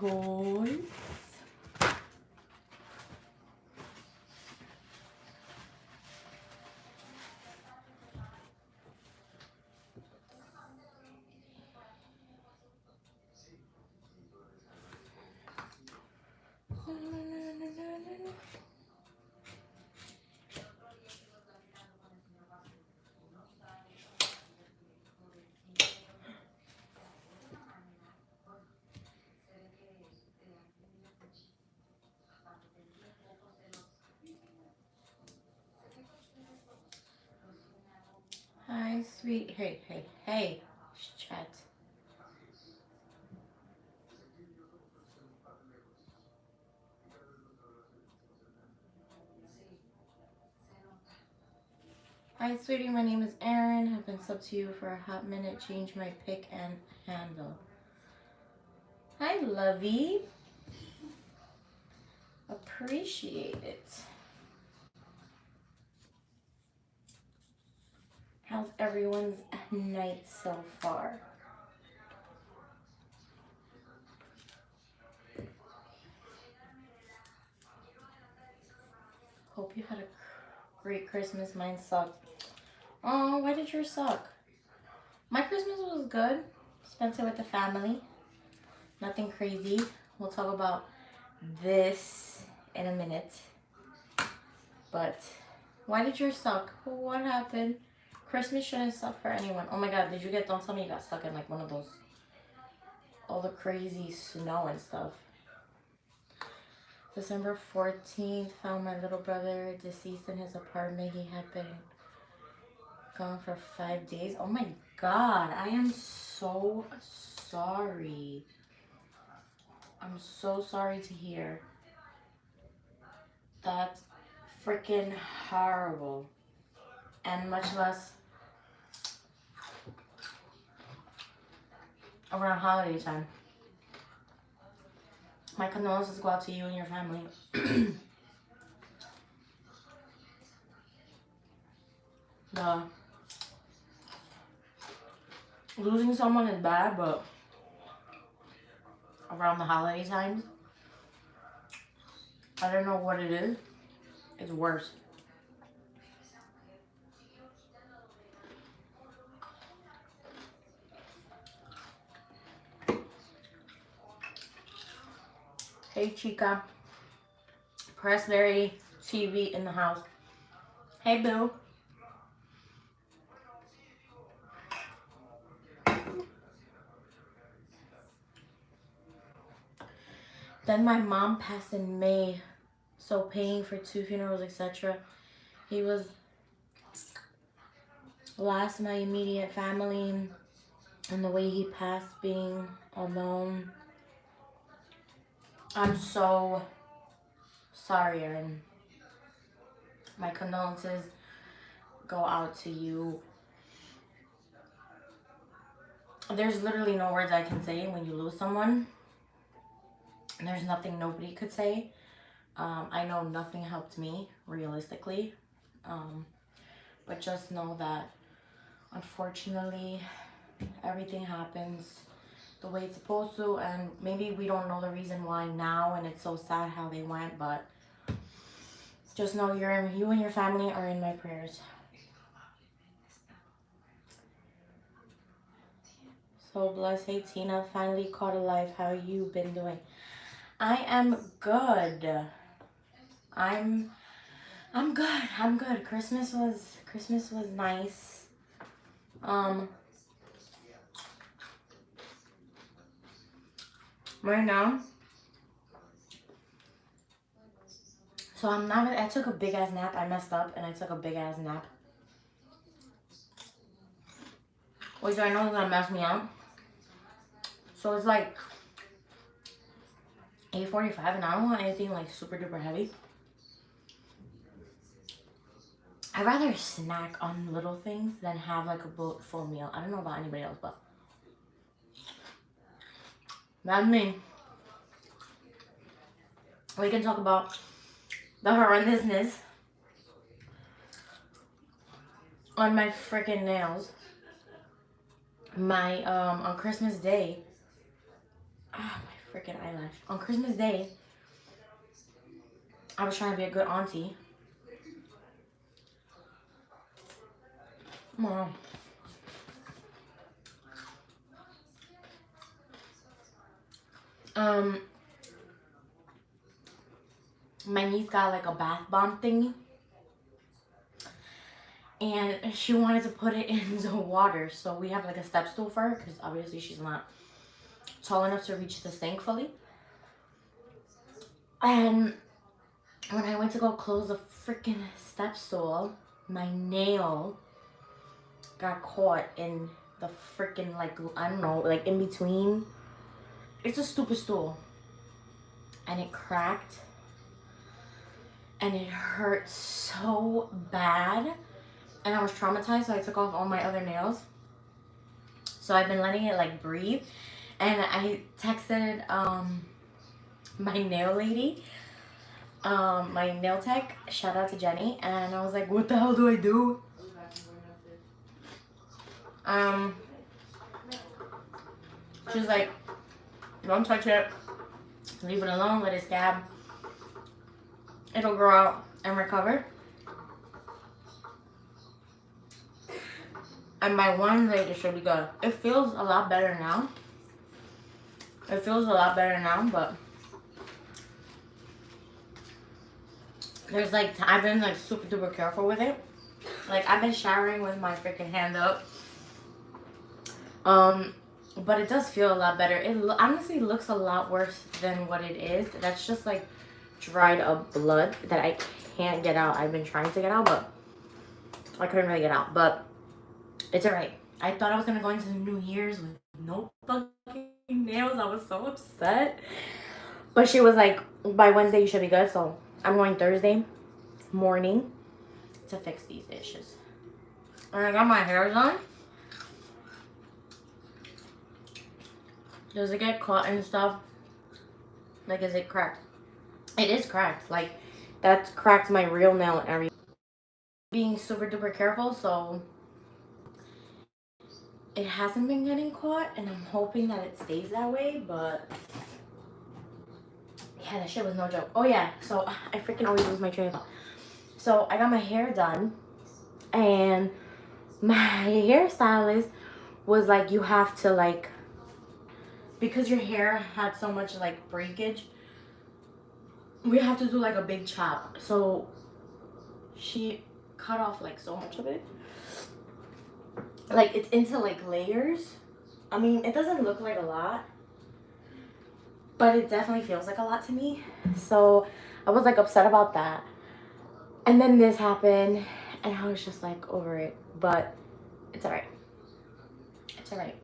toys. Hi, sweet. Hey, chat. Hi, sweetie. My name is Erin. Have been sub to you for a hot minute. Change my pick and handle. Hi, lovey. Appreciate it. How's everyone's night so far? Hope you had a great Christmas. Mine sucked. Oh, why did yours suck? My Christmas was good. Spent it with the family. Nothing crazy. We'll talk about this in a minute. But why did yours suck? What happened? Christmas shouldn't suck for anyone. Oh my god, did you get, don't tell me you got stuck in like one of those, all the crazy snow and stuff. December 14th, found my little brother deceased in his apartment. He had been gone for 5 days. Oh my god, I am so sorry. I'm so sorry to hear. That's freaking horrible. And much less around holiday time. My condolences go out to you and your family. Losing someone is bad, but around the holiday times, I don't know what it is. It's worse. Hey, Chica. Pressberry TV in the house. Hey, Boo. Then my mom passed in May, so paying for 2 funerals, etc. He was last my immediate family, and the way he passed, being alone. I'm so sorry, Erin. My condolences go out to you. There's literally no words I can say when you lose someone. There's nothing nobody could say. I know nothing helped me, realistically. But just know that, unfortunately, everything happens the way it's supposed to. And maybe we don't know the reason why now, and it's so sad how they went. But just know you and your family are in my prayers. So blessed. Hey, Tina, finally caught alive. How you been doing? I am good. I'm good. I'm good. Christmas was nice. Right now, so I took a big ass nap. I messed up and I took a big ass nap. Which I know is gonna mess me up. So it's like 8:45 and I don't want anything like super duper heavy. I'd rather snack on little things than have like a full meal. I don't know about anybody else, but that's me. We can talk about the horrendousness on my freaking nails. My on Christmas Day, my freaking eyelash. On Christmas Day, I was trying to be a good auntie. Mom. My niece got like a bath bomb thingy. And she wanted to put it in the water. So we have like a step stool for her because obviously she's not tall enough to reach the sink fully. And when I went to go close the freaking step stool, my nail got caught in the freaking, like, I don't know, like in between. It's a stupid stool. And it cracked. And it hurt so bad. And I was traumatized, so I took off all my other nails. So I've been letting it like breathe. And I texted my nail lady, my nail tech, shout out to Jenny, and I was like, what the hell do I do? She's like, don't touch it, leave it alone, let it scab, it'll grow out and recover. And by Wednesday it should be good. It feels a lot better now. But there's like, I've been like super duper careful with it. Like, I've been showering with my freaking hand up. But it does feel a lot better. It honestly looks a lot worse than what it is. That's just like dried up blood that I can't get out. I've been trying to get out, but I couldn't really get out. But it's alright. I thought I was gonna go into the New Year's with no fucking nails. I was so upset. But she was like, by Wednesday you should be good. So I'm going Thursday morning to fix these issues. And I got my hair done. Does it get caught and stuff? Like, is it cracked? It is cracked. Like, that's cracked my real nail and everything. Being super duper careful, so it hasn't been getting caught, and I'm hoping that it stays that way, but yeah, that shit was no joke. Oh yeah, so I freaking always lose my train of thought. So I got my hair done, and my hairstylist was like, you have to like, because your hair had so much like breakage, we have to do like a big chop. So she cut off like so much of it. Like, it's into like layers. I mean, it doesn't look like a lot, but it definitely feels like a lot to me. So I was like upset about that. And then this happened, and I was just like over it. But it's alright. It's alright.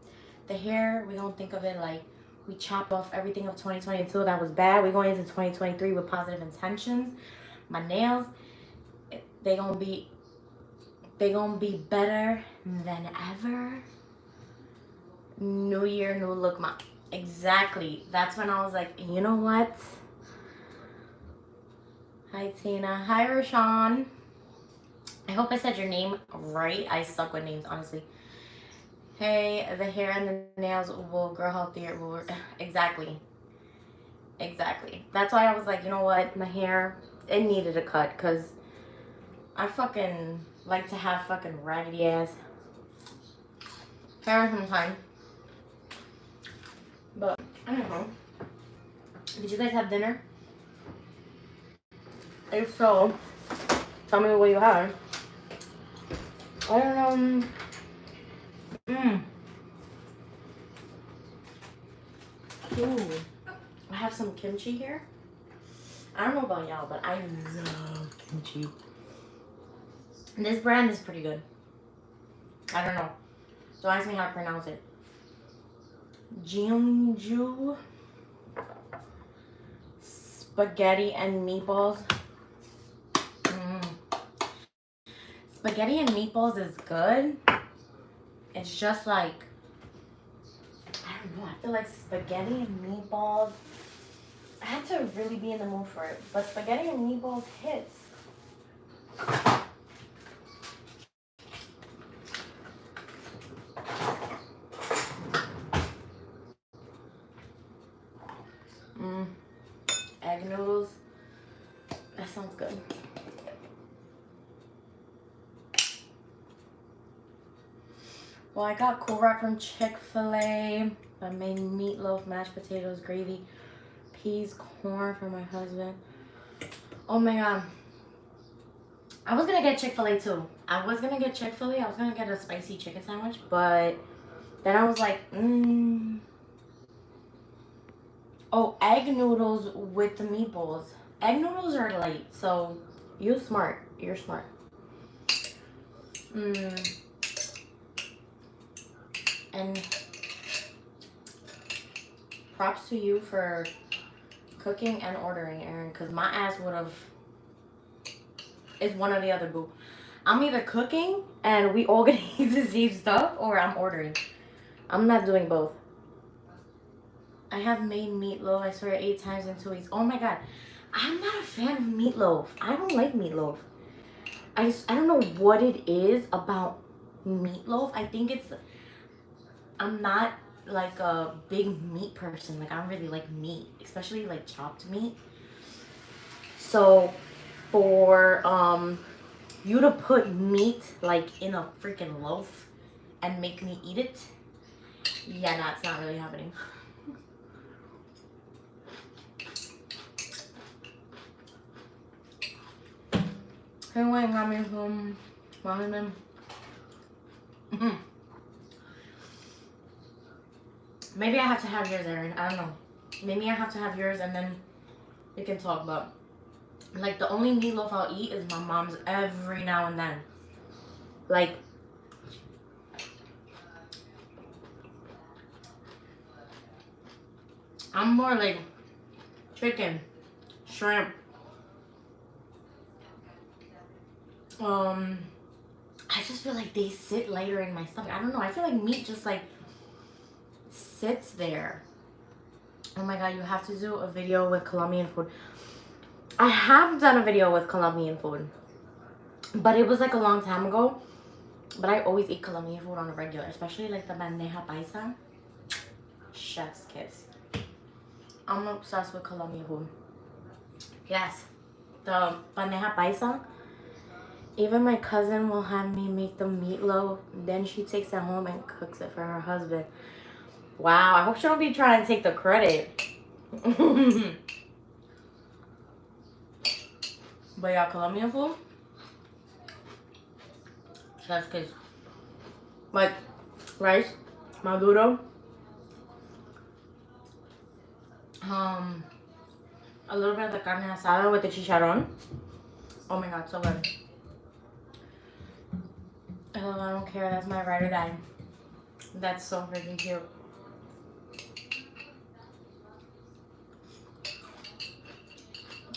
The hair, we don't think of it like we chopped off everything of 2022 that was bad. We're going into 2023 with positive intentions. My nails, they gonna be better than ever. New year, new look, mom. Exactly. That's when I was like, you know what? Hi, Tina. Hi, Rashawn. I hope I said your name right. I suck with names, honestly. Hey, the hair and the nails will grow healthier. Exactly. Exactly. That's why I was like, you know what? My hair, it needed a cut, because I fucking like to have fucking raggedy ass hair sometimes. But I don't know. Did you guys have dinner? If so, tell me what you had. I don't know. Ooh. I have some kimchi here. I don't know about y'all, but I love kimchi. And this brand is pretty good. I don't know. Don't ask me how to pronounce it. Jeonju spaghetti and meatballs. Spaghetti and meatballs is good. It's just like, I don't know, I feel like spaghetti and meatballs, I have to really be in the mood for it. But spaghetti and meatballs hits. sounds good. Well, I got Cool Wrap from Chick-fil-A. I made meatloaf, mashed potatoes, gravy, peas, corn for my husband. Oh my god. I was gonna get Chick-fil-A too. I was gonna get Chick-fil-A. I was gonna get a spicy chicken sandwich, but then I was like, Oh, egg noodles with the meatballs. Egg noodles are light, so you're smart. You're smart. And props to you for cooking and ordering, Erin, because my ass would have. It's one or the other, boo. I'm either cooking and we all gonna eat the same stuff, or I'm ordering. I'm not doing both. I have made meatloaf, I swear, 8 times in 2 weeks. Oh my god. I'm not a fan of meatloaf. I don't like meatloaf. I don't know what it is about meatloaf. I think it's... I'm not like a big meat person. Like, I don't really like meat, especially like chopped meat. So for you to put meat like in a freaking loaf and make me eat it, yeah, that's not really happening. Hey, wait, got me from my husband. Maybe I have to have yours, Erin. I don't know. Maybe I have to have yours and then we can talk about. Like, the only meatloaf I'll eat is my mom's every now and then. Like, I'm more like chicken, shrimp. I just feel like they sit lighter in my stomach. I don't know. I feel like meat just like sits there. Oh my god, you have to do a video with Colombian food. I have done a video with Colombian food, but it was like a long time ago. But I always eat Colombian food on a regular, especially like the bandeja paisa. Chef's kiss. I'm obsessed with Colombian food. Yes, the bandeja paisa. Even my cousin will have me make the meatloaf. Then she takes it home and cooks it for her husband. Wow, I hope she don't be trying to take the credit. But yeah, Colombian food. Chef's kiss. Like rice, maduro. A little bit of the carne asada with the chicharrón. Oh my god, so good. Oh, I don't care. That's my ride or die. That's so freaking cute.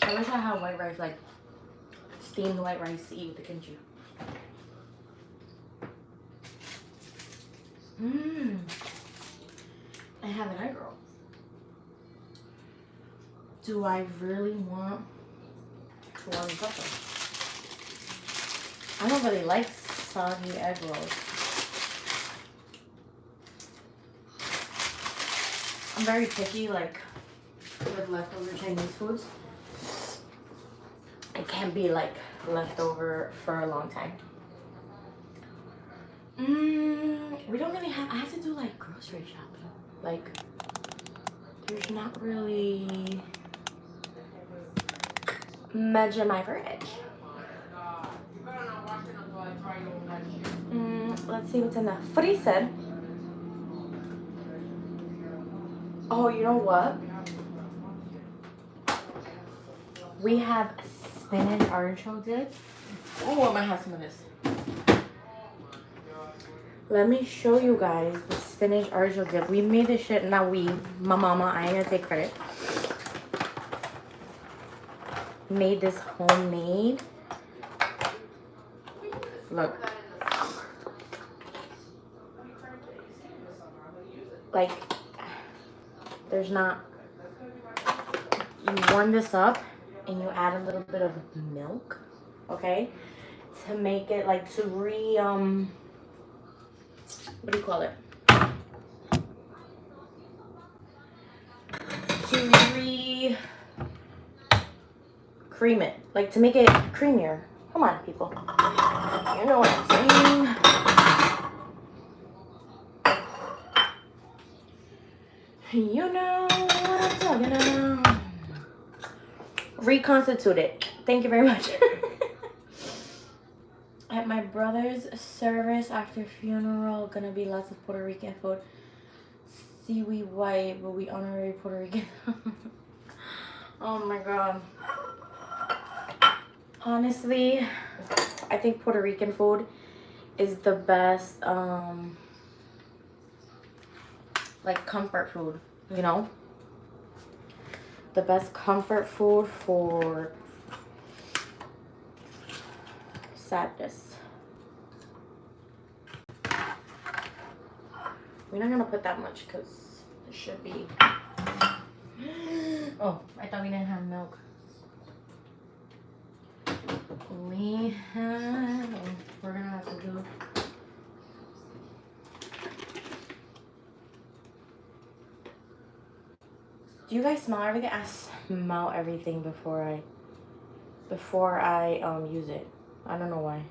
I wish I had white rice, like steamed white rice to eat with the kimchi. I have an egg roll. Do I really want to warm pepper? I don't really like soggy egg rolls. I'm very picky, like with leftover Chinese foods. It can't be like leftover for a long time. We don't really have. I have to do like grocery shopping. Like, there's not really much in my fridge. Let's see what's in the freezer. Oh, you know what? We have spinach artichoke dip. Oh, I might have some of this. Let me show you guys the spinach artichoke dip. We made this shit. Not we. My mama. I ain't gonna take credit. Made this homemade. Look. Like, there's not. You warm this up and you add a little bit of milk, okay, to make it like to what do you call it? To cream it, like to make it creamier. Come on, people. You know what I'm saying. You know what I'm talking about. Reconstitute it. Thank you very much. At my brother's service after funeral, gonna be lots of Puerto Rican food. See, we white, but we honorary Puerto Rican. Oh my god. Honestly, I think Puerto Rican food is the best, like comfort food, you know? The best comfort food for sadness. We're not gonna put that much because it should be. Oh, I thought we didn't have milk. We're gonna have to do. Do you guys smell everything? I smell everything before I use it. I don't know why.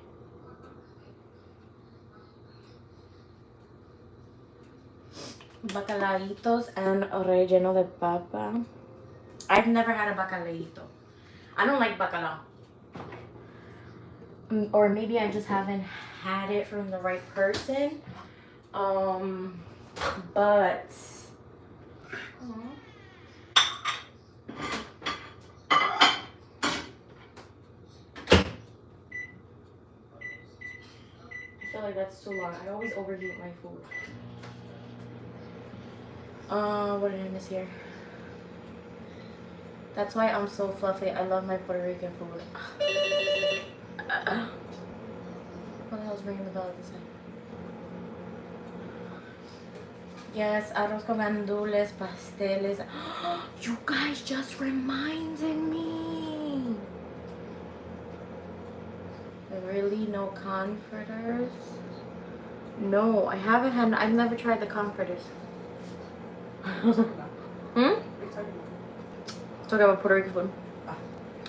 Bacalaitos and relleno de papa. I've never had a bacalaito. I don't like bacalao. Or maybe I just haven't had it from the right person. But I feel like that's too long. I always overheat my food. What did I miss here? That's why I'm so fluffy. I love my Puerto Rican food. What the hell's ringing the bell at this time? Yes, arroz con gandules, pasteles. You guys just reminded me. Really, no comforters? No, I haven't had. I've never tried the comforters. Talking about Puerto Rican food.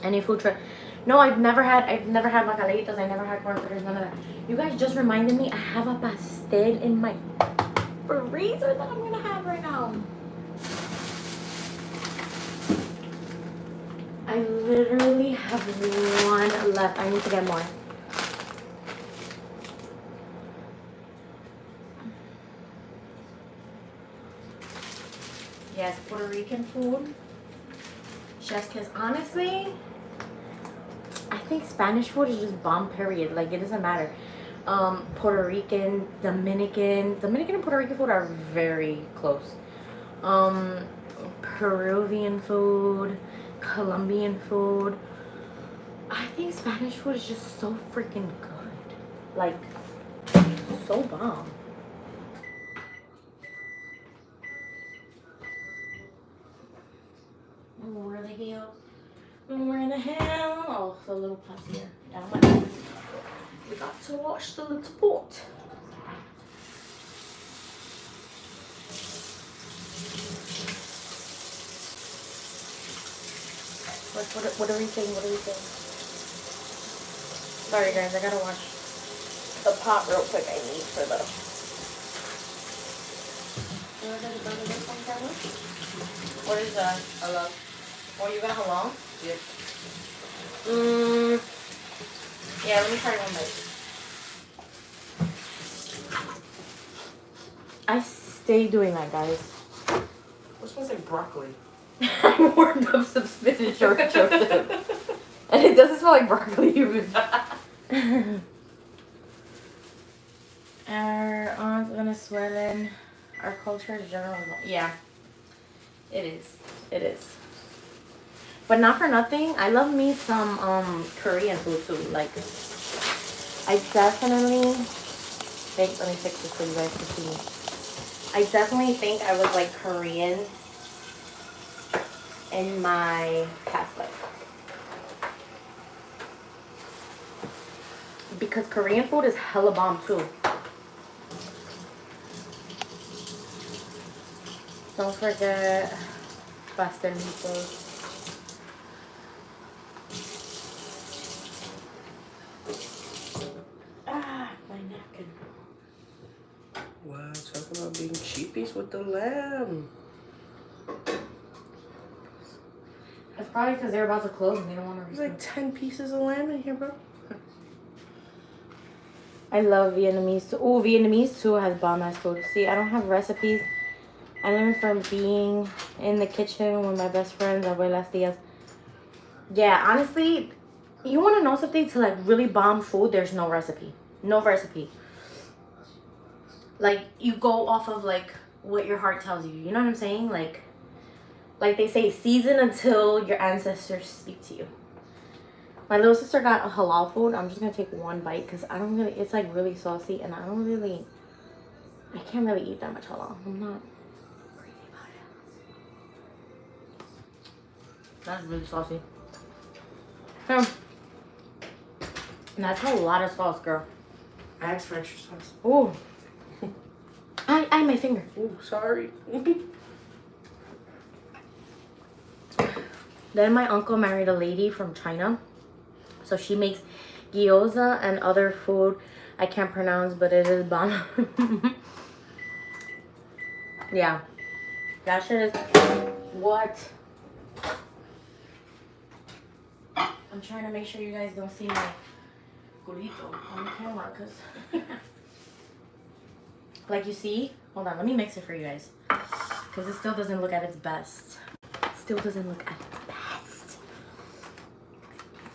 Any food trip? No, I've never had bacalaitos. I never had comforters. None of that. You guys just reminded me. I have a pastel in my freezer that I'm gonna have right now. I literally have one left. I need to get more. Yes, Puerto Rican food. Chef's kiss. Honestly, I think Spanish food is just bomb, period. Like, it doesn't matter. Puerto Rican, Dominican and Puerto Rican food are very close. Peruvian food, Colombian food. I think Spanish food is just so freaking good. Like, so bomb. Where the hell? Where the hell? Oh, the little pot here. Down my way. We got to wash the little pot. What are we saying? What are we saying? Sorry guys, I gotta wash the pot real quick. I need for the. What is that? Hello. Oh, you got halal? Yeah. Yeah, let me try one bite. I stay doing that, guys. This smells like broccoli. I warmed up some spinach or chocolate. And it doesn't smell like broccoli even. Our aunt Venezuelan. Our culture is general. Yeah. It is. It is. But not for nothing, I love me some Korean food too. Like, I definitely think, let me fix this so you guys can see. I definitely think I was like Korean in my past life. Because Korean food is hella bomb too. Don't forget pastelitos. Vietnamese with the lamb. It's probably because they're about to close and they don't want to. There's like 10 pieces of lamb in here, bro. I love Vietnamese. Oh, Vietnamese too has bomb ass food. See, I don't have recipes. I learned from being in the kitchen with my best friends, abuelas, tias. Yeah, honestly, you want to know something to like really bomb food? There's no recipe. No recipe. Like you go off of like what your heart tells you. You know what I'm saying? Like they say, season until your ancestors speak to you. My little sister got a halal food. I'm just gonna take one bite because I don't really. It's like really saucy, and I can't really eat that much halal. I'm not crazy about it. That's really saucy. And that's a lot of sauce, girl. I asked for extra sauce. Ooh. I my finger. Ooh, sorry. Then my uncle married a lady from China. So she makes gyoza and other food I can't pronounce, but it is bomb. Yeah. That shit is what? I'm trying to make sure you guys don't see my burrito on the camera because like you see, hold on, let me mix it for you guys because it still doesn't look at its best. It still doesn't look at its best.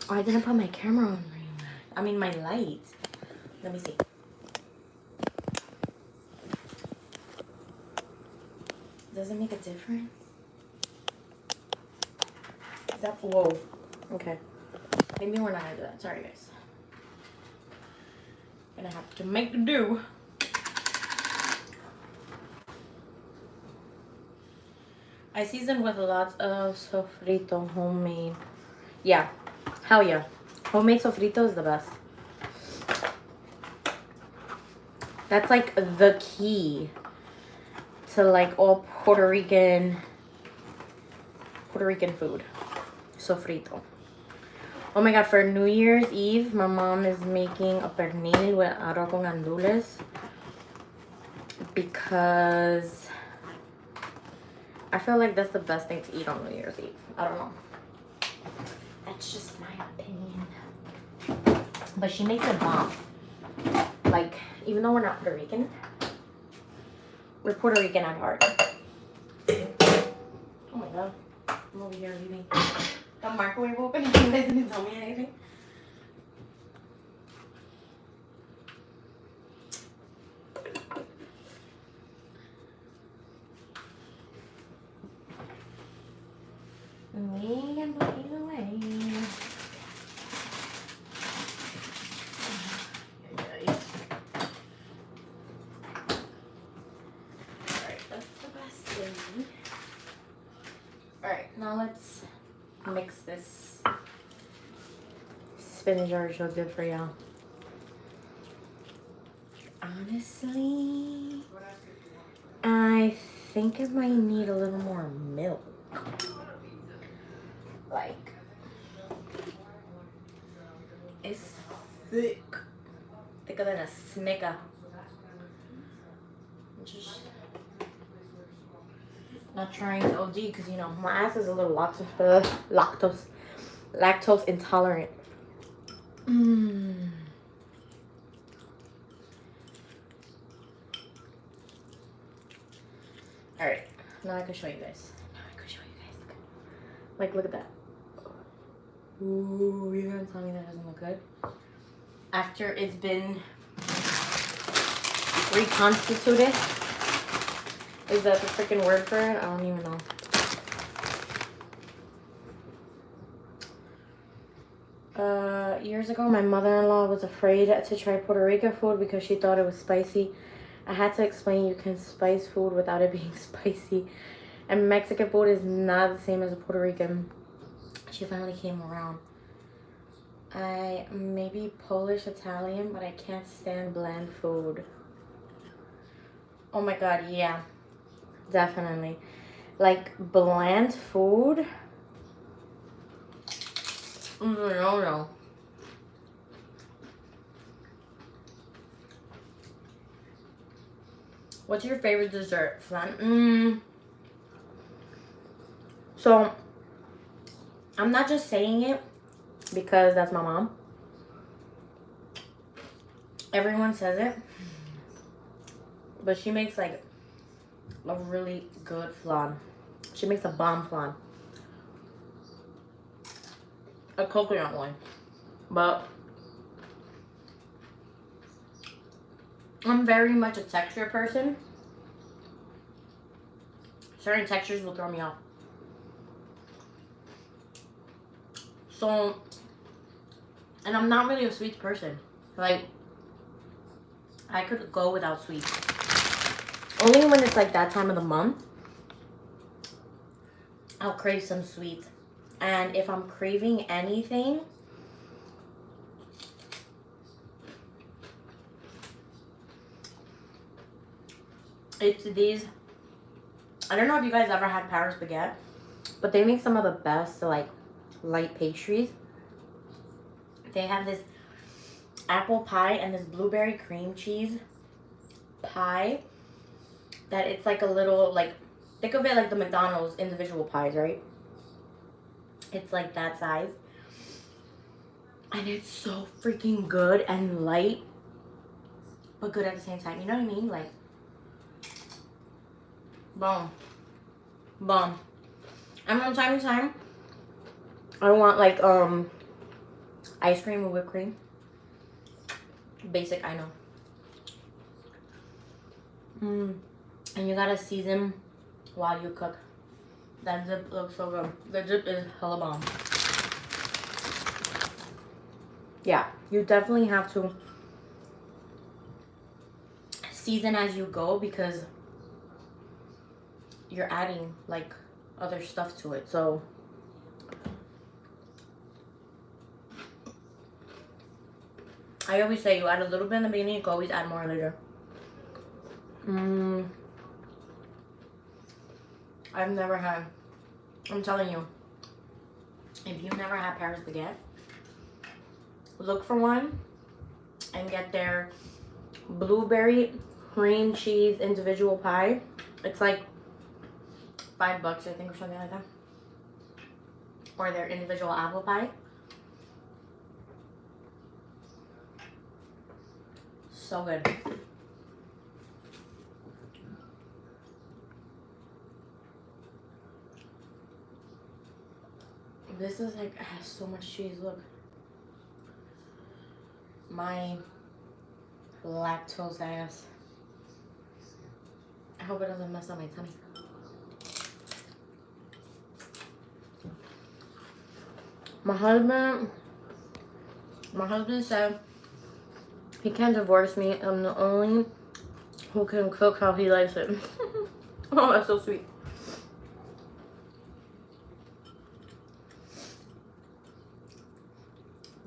Oh, I didn't put my camera on. I mean my light. Let me see. Does it make a difference? Is that, whoa. Okay. Maybe we're not gonna do that. Sorry guys. Gonna have to make do. I seasoned with lots of sofrito, homemade. Yeah, hell yeah. Homemade sofrito is the best. That's like the key to like all Puerto Rican food. Sofrito. Oh my god, for New Year's Eve, my mom is making a pernil with arroz con gandules because I feel like that's the best thing to eat on New Year's Eve. I don't know. That's just my opinion. But she makes it bomb. Like, even though we're not Puerto Rican, we're Puerto Rican at heart. Oh my god. I'm over here leaving the microwave open. You guys didn't tell me anything. We can put it away. Alright, that's the best thing. Alright, now let's mix this spinach artichoke so good for y'all. Honestly, I think it might need a little more milk. Like, it's thick. Thicker than a Snicker. Just not trying to OD because, you know, my ass is a little lactose intolerant. Alright, now I can show you guys. Like, look at that. Ooh, you're gonna tell me that doesn't look good? After it's been reconstituted. Is that the freaking word for it? I don't even know. Years ago, my mother-in-law was afraid to try Puerto Rican food because she thought it was spicy. I had to explain you can spice food without it being spicy. And Mexican food is not the same as a Puerto Rican. She finally came around. I may be Polish, Italian, but I can't stand bland food. Oh my god, yeah. Definitely. Like, bland food? No. What's your favorite dessert, flan? So, I'm not just saying it because that's my mom. Everyone says it. But she makes like a really good flan. She makes a bomb flan. A coconut one. But I'm very much a texture person. Certain textures will throw me off. So, and I'm not really a sweets person. Like, I could go without sweets. Only when it's like that time of the month, I'll crave some sweets. And if I'm craving anything, it's these. I don't know if you guys ever had Paris Baguette, but they make some of the best like light pastries. They have this apple pie and this blueberry cream cheese pie that it's like a little, like, think of it like the McDonald's individual pies, right? It's like that size. And it's so freaking good and light, but good at the same time. You know what I mean? Like, boom. Boom. And from time to time, I want like ice cream with whipped cream. Basic, I know. And you gotta season while you cook. That dip looks so good. The dip is hella bomb. Yeah, you definitely have to season as you go because you're adding like other stuff to it. So I always say you add a little bit in the beginning, you can always add more later. I've never had, I'm telling you, if you've never had Paris Baguette, look for one and get their blueberry cream cheese individual pie. It's like $5, I think, or something like that. Or their individual apple pie. So good. This is like, it has so much cheese, look. My lactose ass. I hope it doesn't mess up my tummy. My husband said he can't divorce me. I'm the only who can cook how he likes it. Oh, that's so sweet.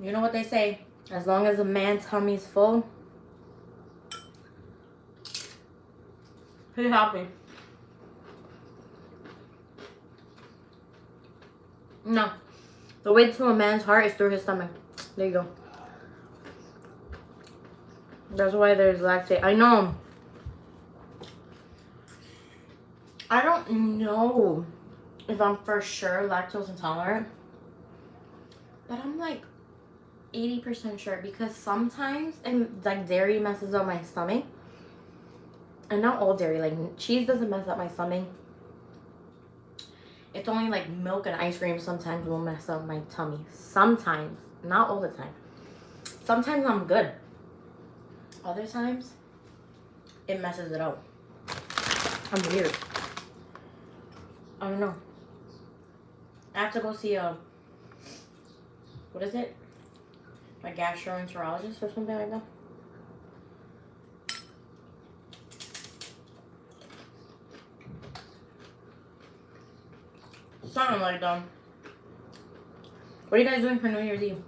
You know what they say? As long as a man's tummy's full, he's happy. No. The way to a man's heart is through his stomach. There you go. That's why there's lactate. I know. I don't know if I'm for sure lactose intolerant, but I'm like 80% sure because sometimes like dairy messes up my stomach. And not all dairy, like cheese doesn't mess up my stomach. It's only like milk and ice cream sometimes will mess up my tummy. Sometimes, not all the time. Sometimes I'm good. Other times, it messes it up. I'm weird. I don't know. I have to go see what is it? My gastroenterologist or something like that. Something like that. What are you guys doing for New Year's Eve?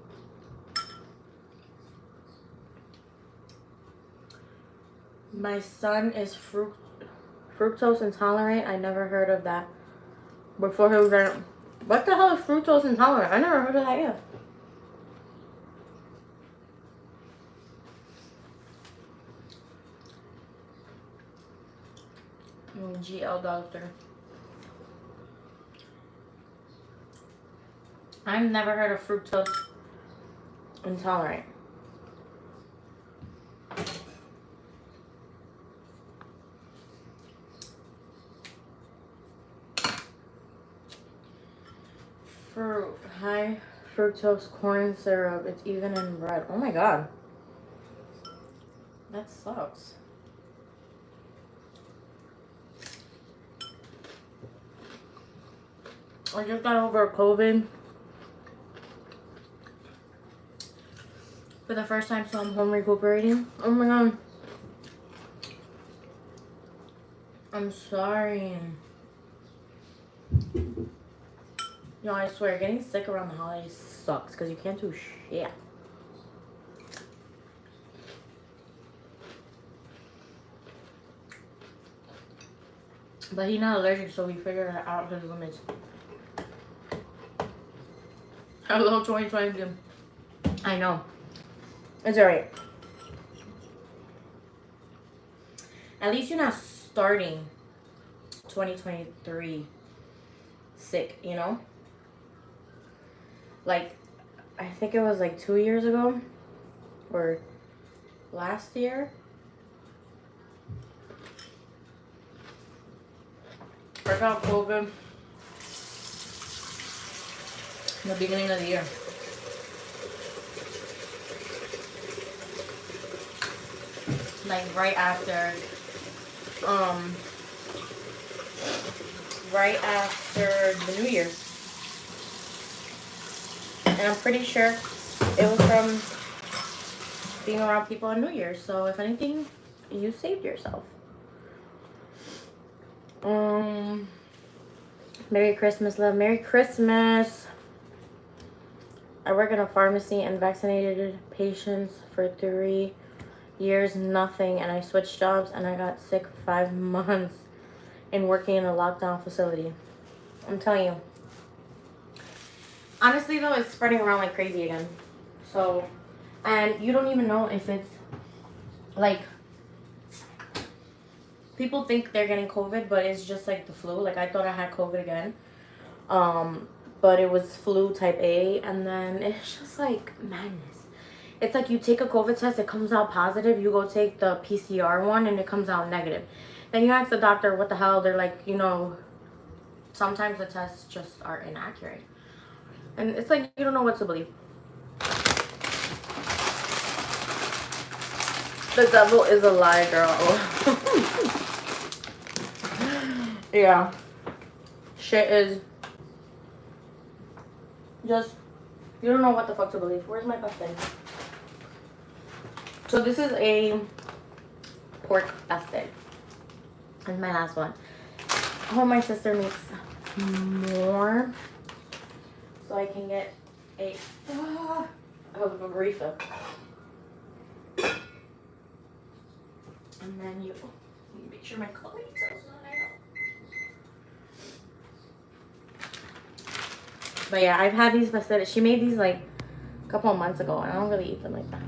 My son is fructose intolerant. I never heard of that before he was there. What the hell is fructose intolerant? I never heard of that yet. GL doctor. I've never heard of fructose intolerant. High fructose corn syrup. It's even in bread. Oh my god. That sucks. I just got over COVID for the first time, so I'm home recuperating. Oh my god. I'm sorry. No, I swear, getting sick around the holidays sucks because you can't do shit. But he's not allergic, so we figured out his limits. Hello, 2020. I know. It's alright. At least you're not starting 2023 sick, you know? Like, I think it was like 2 years ago or last year. I got COVID in the beginning of the year. Like right after the New Year. And I'm pretty sure it was from being around people on New Year's. So if anything, you saved yourself. Merry Christmas, love. Merry Christmas. I work in a pharmacy and vaccinated patients for 3 years, nothing. And I switched jobs and I got sick 5 months in working in a lockdown facility. I'm telling you. Honestly, though, it's spreading around like crazy again. So, and you don't even know if it's like, people think they're getting COVID, but it's just like the flu. Like, I thought I had COVID again. But it was flu type A. And then it's just like madness. It's like you take a COVID test, it comes out positive. You go take the PCR one and it comes out negative. Then you ask the doctor what the hell. They're like, you know, sometimes the tests just are inaccurate. And it's like you don't know what to believe. The devil is a lie, girl. Yeah. Shit is just, you don't know what the fuck to believe. Where's my best thing? So this is a pork bested. This is my last one. I hope my sister makes more so I can get a burrito. And then you make sure my colleagues are But yeah, I've had these pastel. She made these like a couple of months ago, and I don't really eat them like that.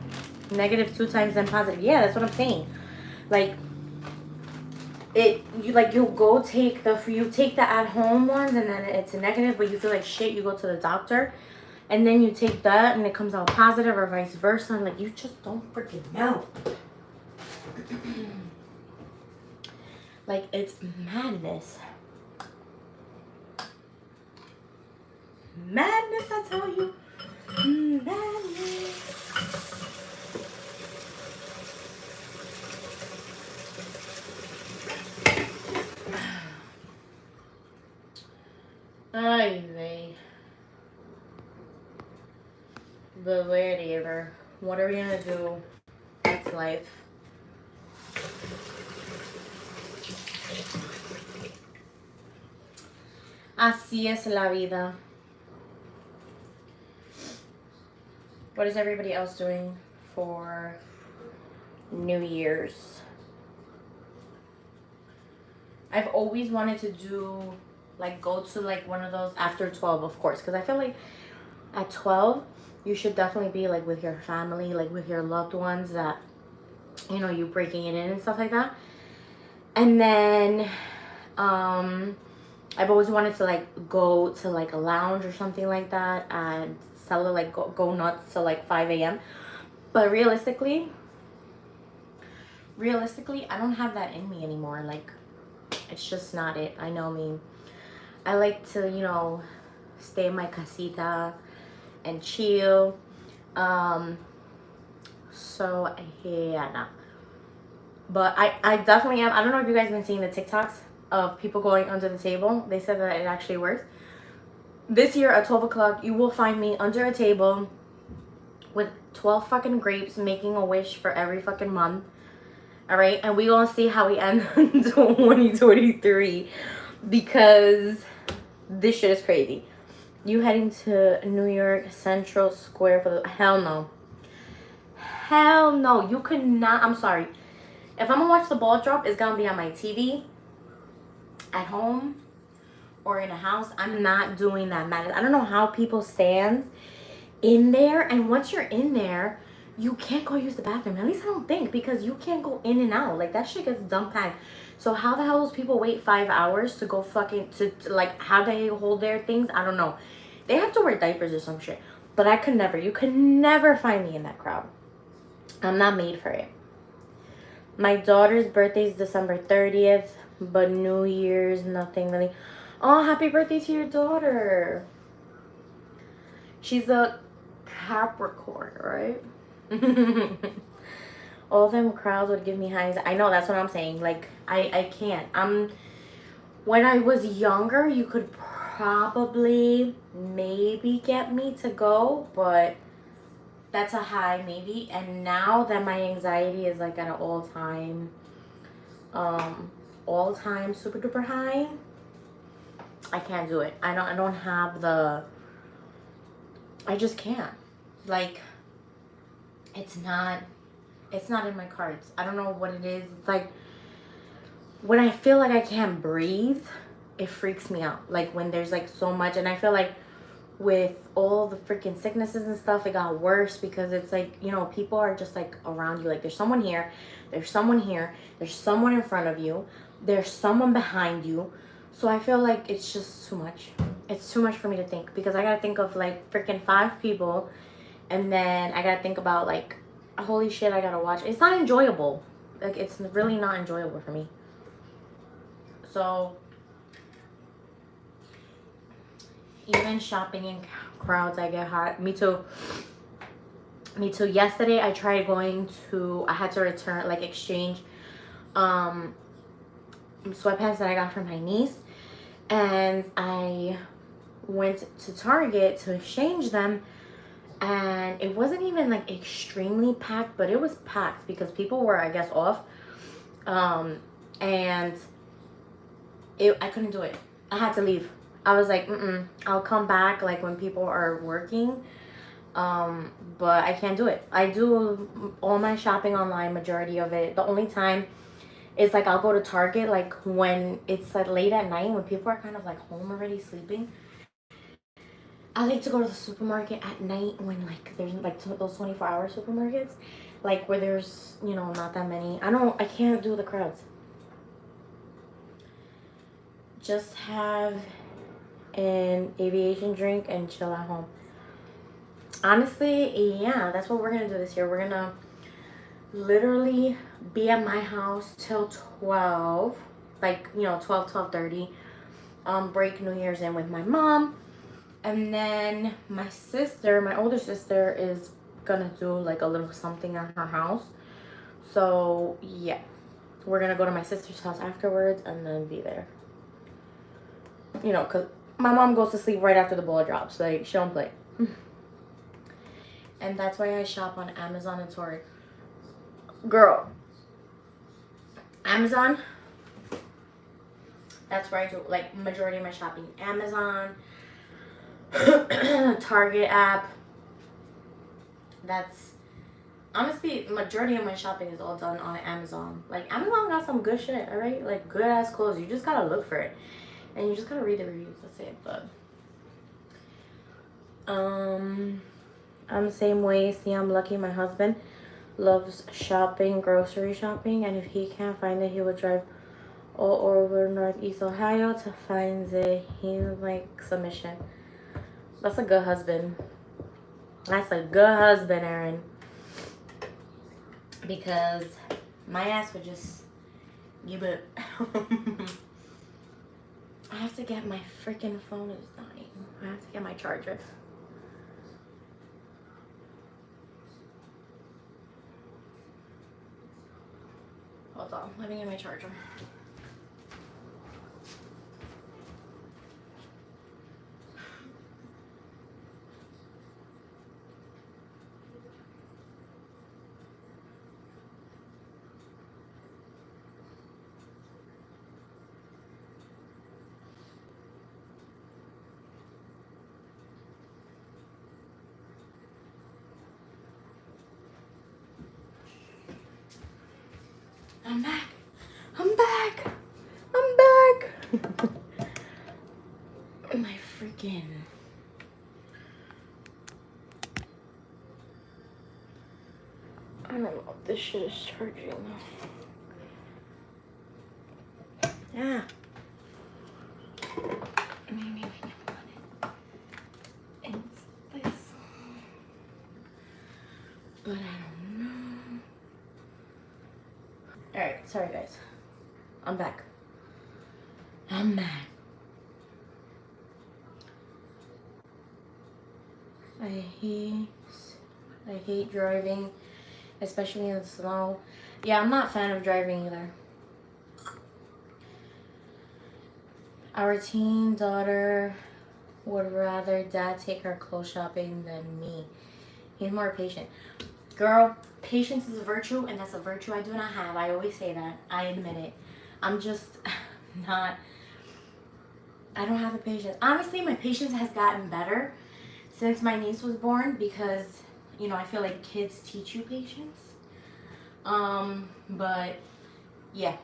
-2 times then positive. Yeah, that's what I'm saying. Like you go take the at-home ones, and then it's a negative, but you feel like shit. You go to the doctor, and then you take that, and it comes out positive, or vice versa. And like you just don't freaking know. Like it's madness. Madness, I tell you. Madness. Ay, vey. But whatever. What are we gonna do? It's life. Así es la vida. What is everybody else doing for New Year's? I've always wanted to do, like, go to, like, one of those after 12, of course. Because I feel like at 12, you should definitely be, like, with your family, like, with your loved ones that, you know, you breaking it in and stuff like that. And then I've always wanted to like go to like a lounge or something like that and sell it, like go nuts till like 5 a.m. But realistically, I don't have that in me anymore. Like, it's just not it. I know me. I like to, stay in my casita and chill. So yeah, nah. But I definitely am. I don't know if you guys been seeing the TikToks of people going under the table. They said that it actually works. This year at 12 o'clock, you will find me under a table with 12 fucking grapes making a wish for every fucking month. All right, and we gonna see how we end 2023 because this shit is crazy. You heading to New York Central Square for the hell no. Hell no, you could not. I'm sorry. If I'm gonna watch the ball drop, it's gonna be on my TV at home or in a house. I'm not doing that, man. I don't know how people stand in there, and once you're in there, you can't go use the bathroom. At least I don't think, because you can't go in and out. Like, that shit gets dumb packed. So how the hell those people wait 5 hours to go fucking to like, how they hold their things? I don't know. They have to wear diapers or some shit. But I could never. You could never find me in that crowd. I'm not made for it. My daughter's birthday is December 30th, but New Year's, nothing really. Oh, happy birthday to your daughter. She's a Capricorn, right? All them crowds would give me highs. I know, that's what I'm saying. Like, I can't. When I was younger, you could probably maybe get me to go, but that's a high maybe. And now that my anxiety is like at an all-time super duper high, I can't do it. I don't have the, I just can't. Like, it's not in my cards. I don't know what it is. It's like when I feel like I can't breathe, it freaks me out. Like when there's like so much, and I feel like with all the freaking sicknesses and stuff, it got worse because it's like, people are just like around you. Like, there's someone here, there's someone here, there's someone in front of you, there's someone behind you. So I feel like it's just too much. It's too much for me to think, because I gotta think of like freaking 5 people, and then I gotta think about like, holy shit, I gotta watch. It's not enjoyable. Like, it's really not enjoyable for me. So even shopping in crowds, I get hot. Me too. Yesterday I tried going to, I had to return, like exchange sweatpants that I got from my niece, and I went to Target to exchange them, and it wasn't even like extremely packed, but it was packed because people were, I guess, off, and I couldn't do it. I had to leave. I was like, I'll come back like when people are working, but I can't do it. I do all my shopping online, majority of it. The only time is like I'll go to Target like when it's like late at night, when people are kind of like home already sleeping. I like to go to the supermarket at night when like there's like those 24-hour supermarkets, like where there's, not that many. I can't do the crowds. Just have an aviation drink and chill at home. Honestly, yeah, that's what we're gonna do this year. We're gonna literally be at my house till 12, like 12:30. Break New Year's in with my mom, and then my older sister is gonna do like a little something at her house. So yeah, we're gonna go to my sister's house afterwards and then be there. Because my mom goes to sleep right after the ball drops. Like, she don't play. And that's why I shop on Amazon and Torrid. Girl. Amazon. That's where I do, like, majority of my shopping. Amazon. Target app. That's, honestly, majority of my shopping is all done on Amazon. Like, Amazon got some good shit, alright? Like, good ass clothes. You just gotta look for it. And you just gotta read the reviews, that's it. But I'm the same way. See, I'm lucky. My husband loves shopping, grocery shopping, and if he can't find it, he would drive all over Northeast Ohio to find the healing submission. That's a good husband. That's a good husband, Aaron. Because my ass would just give it. I have to get my freaking phone is dying. I have to get my charger. Hold on, let me get my charger. I'm back. I'm back. I'm back. My freaking. I don't know if this shit is charging. Yeah. Maybe I can put it in this. But I don't know. Alright, sorry guys. I'm back. I'm back. I hate driving, especially in the snow. Yeah, I'm not a fan of driving either. Our teen daughter would rather dad take her clothes shopping than me. He's more patient. Girl, patience is a virtue, and that's a virtue I do not have. I always say that. I admit it. I'm just not... I don't have the patience. Honestly, my patience has gotten better since my niece was born because, you know, I feel like kids teach you patience. But, yeah.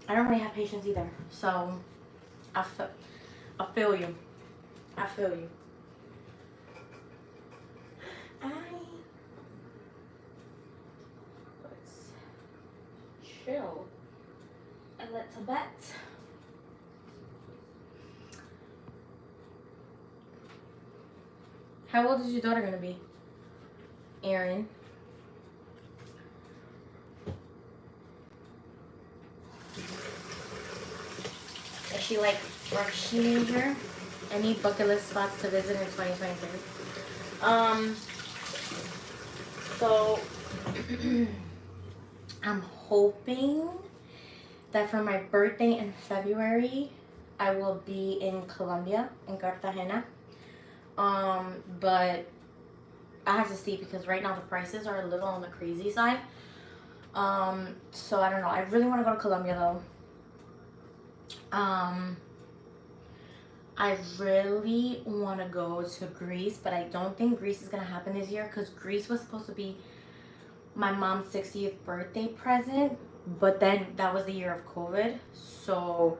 I don't really have patience either. So, I feel you. I feel you. Let's chill a little bit. How old is your daughter gonna be, Aaron? Is she like a teenager? Any bucket list spots to visit in 2023? So I'm hoping that for my birthday in February, I will be in Colombia, in Cartagena. But I have to see because right now the prices are a little on the crazy side. So I don't know. I really want to go to Colombia though. I really want to go to Greece, but I don't think Greece is going to happen this year because Greece was supposed to be my mom's 60th birthday present, but then that was the year of COVID, so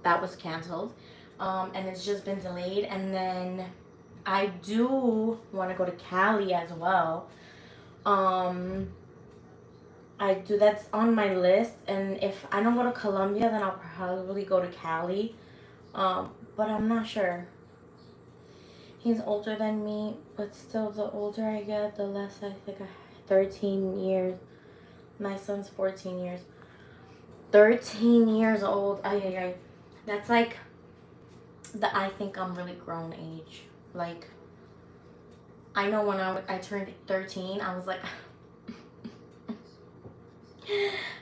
that was canceled. And it's just been delayed. And then I do want to go to Cali as well. That's on my list, and if I don't go to Colombia, then I'll probably go to Cali. But I'm not sure. He's older than me, but still, the older I get, the less I think. 13 years. My son's 14 years. 13 years old. Ay. That's like the I think I'm really grown age. Like, I know when I turned 13, I was like,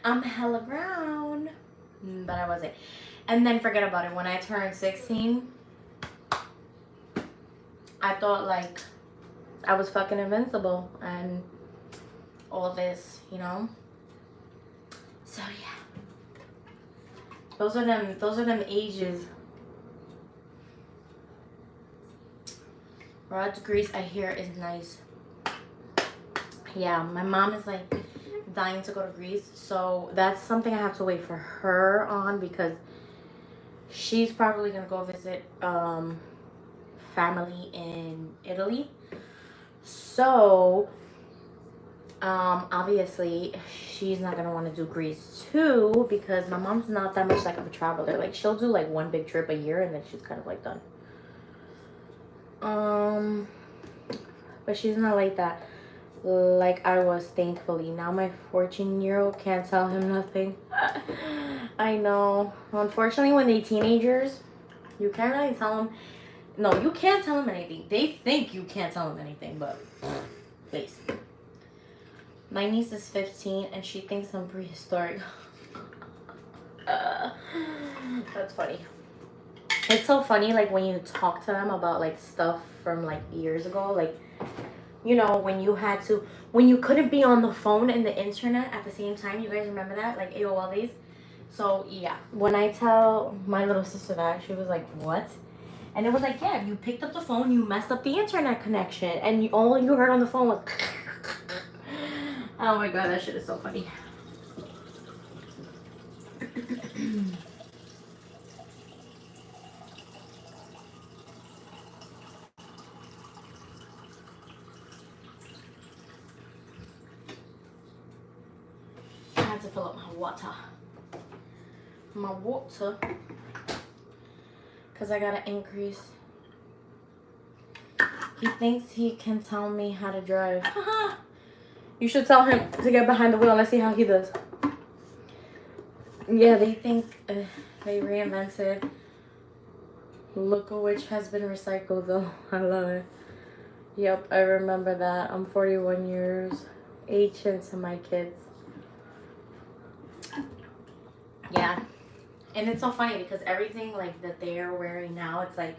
I'm hella grown. But I wasn't. And then forget about it. When I turned 16, I thought like I was fucking invincible and all this, you know? So yeah. Those are them ages. Rod Grease, I hear, is nice. Yeah, my mom is like dying to go to Greece, so that's something I have to wait for her on because she's probably gonna go visit family in Italy. So Obviously she's not gonna want to do Greece too because my mom's not that much like of a traveler. Like she'll do like one big trip a year and then she's kind of like done. But she's not like that. Like I was, thankfully. Now my 14-year-old can't tell him nothing. I know. Unfortunately, when they're teenagers, you can't really tell them. No, you can't tell them anything. They think you can't tell them anything, but please. My niece is 15 and she thinks I'm prehistoric. That's funny. It's so funny, like when you talk to them about like stuff from like years ago, like, you know, when you couldn't be on the phone and the internet at the same time. You guys remember that, like AOL days? So yeah, when I tell my little sister that, she was like, what? And it was like, yeah, you picked up the phone, you messed up the internet connection, and all you heard on the phone was oh my god, that shit is so funny. I had to fill up my water. Because I gotta increase. He thinks he can tell me how to drive. You should tell him to get behind the wheel. Let's see how he does. Yeah, they think they reinvented Look a Witch has been recycled though. I love it. Yep, I remember that. I'm 41 years ancient to my kids. Yeah. And it's so funny because everything like that they're wearing now, it's like,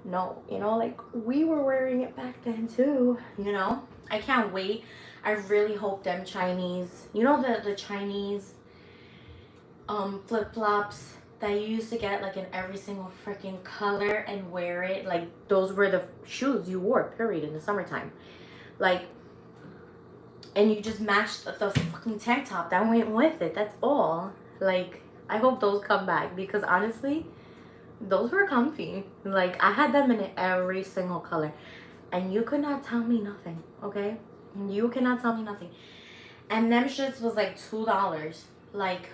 no, you know, like we were wearing it back then too, you know? I can't wait. I really hope them Chinese, you know, the Chinese flip-flops that you used to get like in every single freaking color and wear it, like those were the shoes you wore, period, in the summertime. Like, and you just matched the fucking tank top that went with it. That's all. Like, I hope those come back because honestly, those were comfy. Like, I had them in every single color. And you could not tell me nothing, okay? You cannot tell me nothing. And them shits was like $2. Like,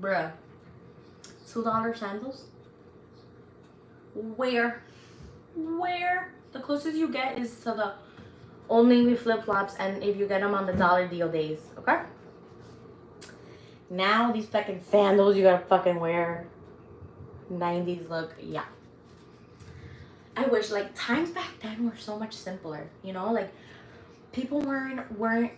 bruh. $2 sandals? Where? The closest you get is to the Old Navy flip-flops, and if you get them on the dollar deal days, okay? Now these fucking sandals you gotta fucking wear. 90s look, yeah. I wish, like, times back then were so much simpler, you know? Like, people weren't worried,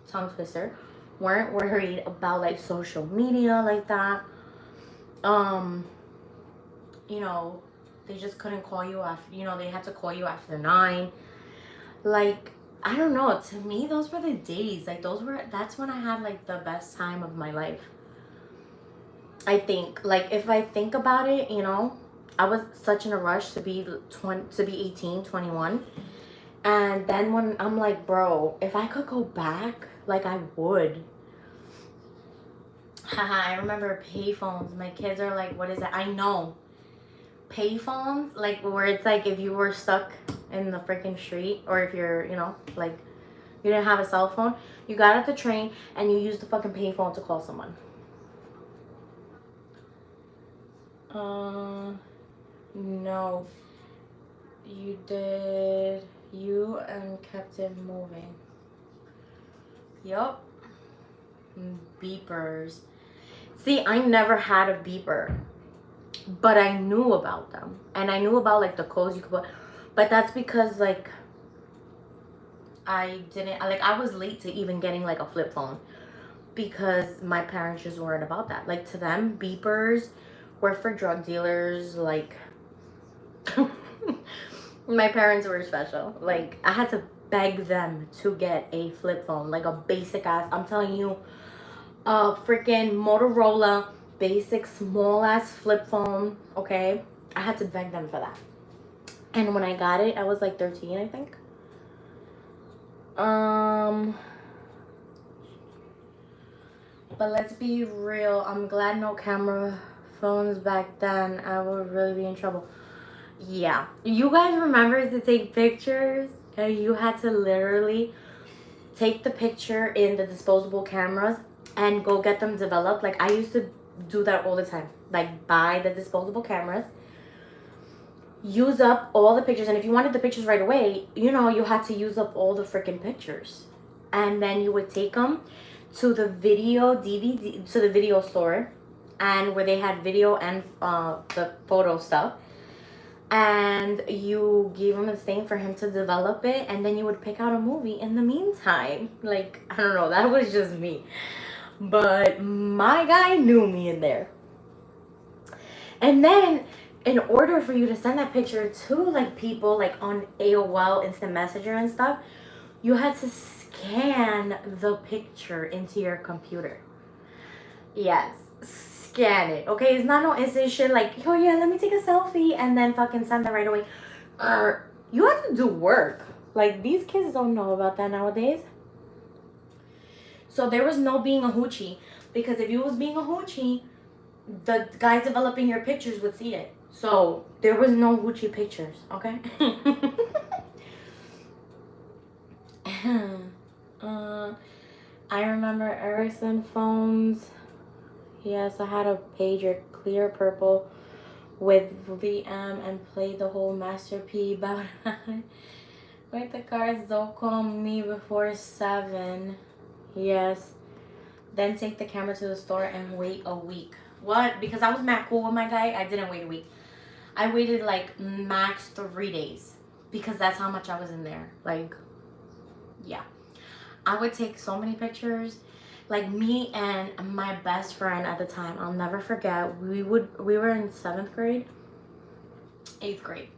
tongue twister, weren't worried about, like, social media like that. You know, they just couldn't call you after, you know, they had to call you after 9. Like, I don't know, to me, those were the days. Like, that's when I had, like, the best time of my life. I think, like, if I think about it, you know, I was such in a rush to be 18, 21. And then when I'm like, bro, if I could go back, like, I would. Haha, I remember payphones. My kids are like, what is that? I know. Payphones, like, where it's like if you were stuck in the freaking street, or if you're, you know, like, you didn't have a cell phone, you got off the train and you used the fucking payphone to call someone. No. You did. You and kept it moving. Yup. Beepers. See, I never had a beeper, but I knew about them, and I knew about, like, the codes you could put, but that's because, like, I was late to even getting, like, a flip phone because my parents just weren't about that. Like, to them, beepers were for drug dealers. Like, my parents were special. Like, I had to beg them to get a flip phone, like a basic ass, I'm telling you, a freaking Motorola basic small ass flip phone, okay? I had to beg them for that. And when I got it, I was like 13, I think. But let's be real, I'm glad no camera phones back then. I would really be in trouble. Yeah, you guys remember to take pictures? Okay, you had to literally take the picture in the disposable cameras and go get them developed. Like, I used to do that all the time. Like, buy the disposable cameras, use up all the pictures, and if you wanted the pictures right away, you know, you had to use up all the freaking pictures. And then you would take them to the video DVD, to the video store, and where they had video and the photo stuff, and you gave him this thing for him to develop it, and then you would pick out a movie in the meantime. Like, I don't know, that was just me, but my guy knew me in there. And then in order for you to send that picture to like people like on AOL Instant Messenger and stuff, you had to scan the picture into your computer. Yes, scan it. Okay, it's not no instant shit like, oh yeah, let me take a selfie and then fucking send that right away. You have to do work. Like, these kids don't know about that nowadays. So there was no being a hoochie, because if you was being a hoochie, the guy developing your pictures would see it. So there was no hoochie pictures, okay? I remember Ericsson phones. Yes, I had a pager, clear purple, with VM, and played the whole Master P about wait, the cards, don't call me before 7. Yes. Then take the camera to the store and wait a week. What? Because I was mad cool with my guy, I didn't wait a week. I waited like max 3 days, because that's how much I was in there. Like, yeah. I would take so many pictures. Like, me and my best friend at the time, I'll never forget, we were in 7th grade, 8th grade.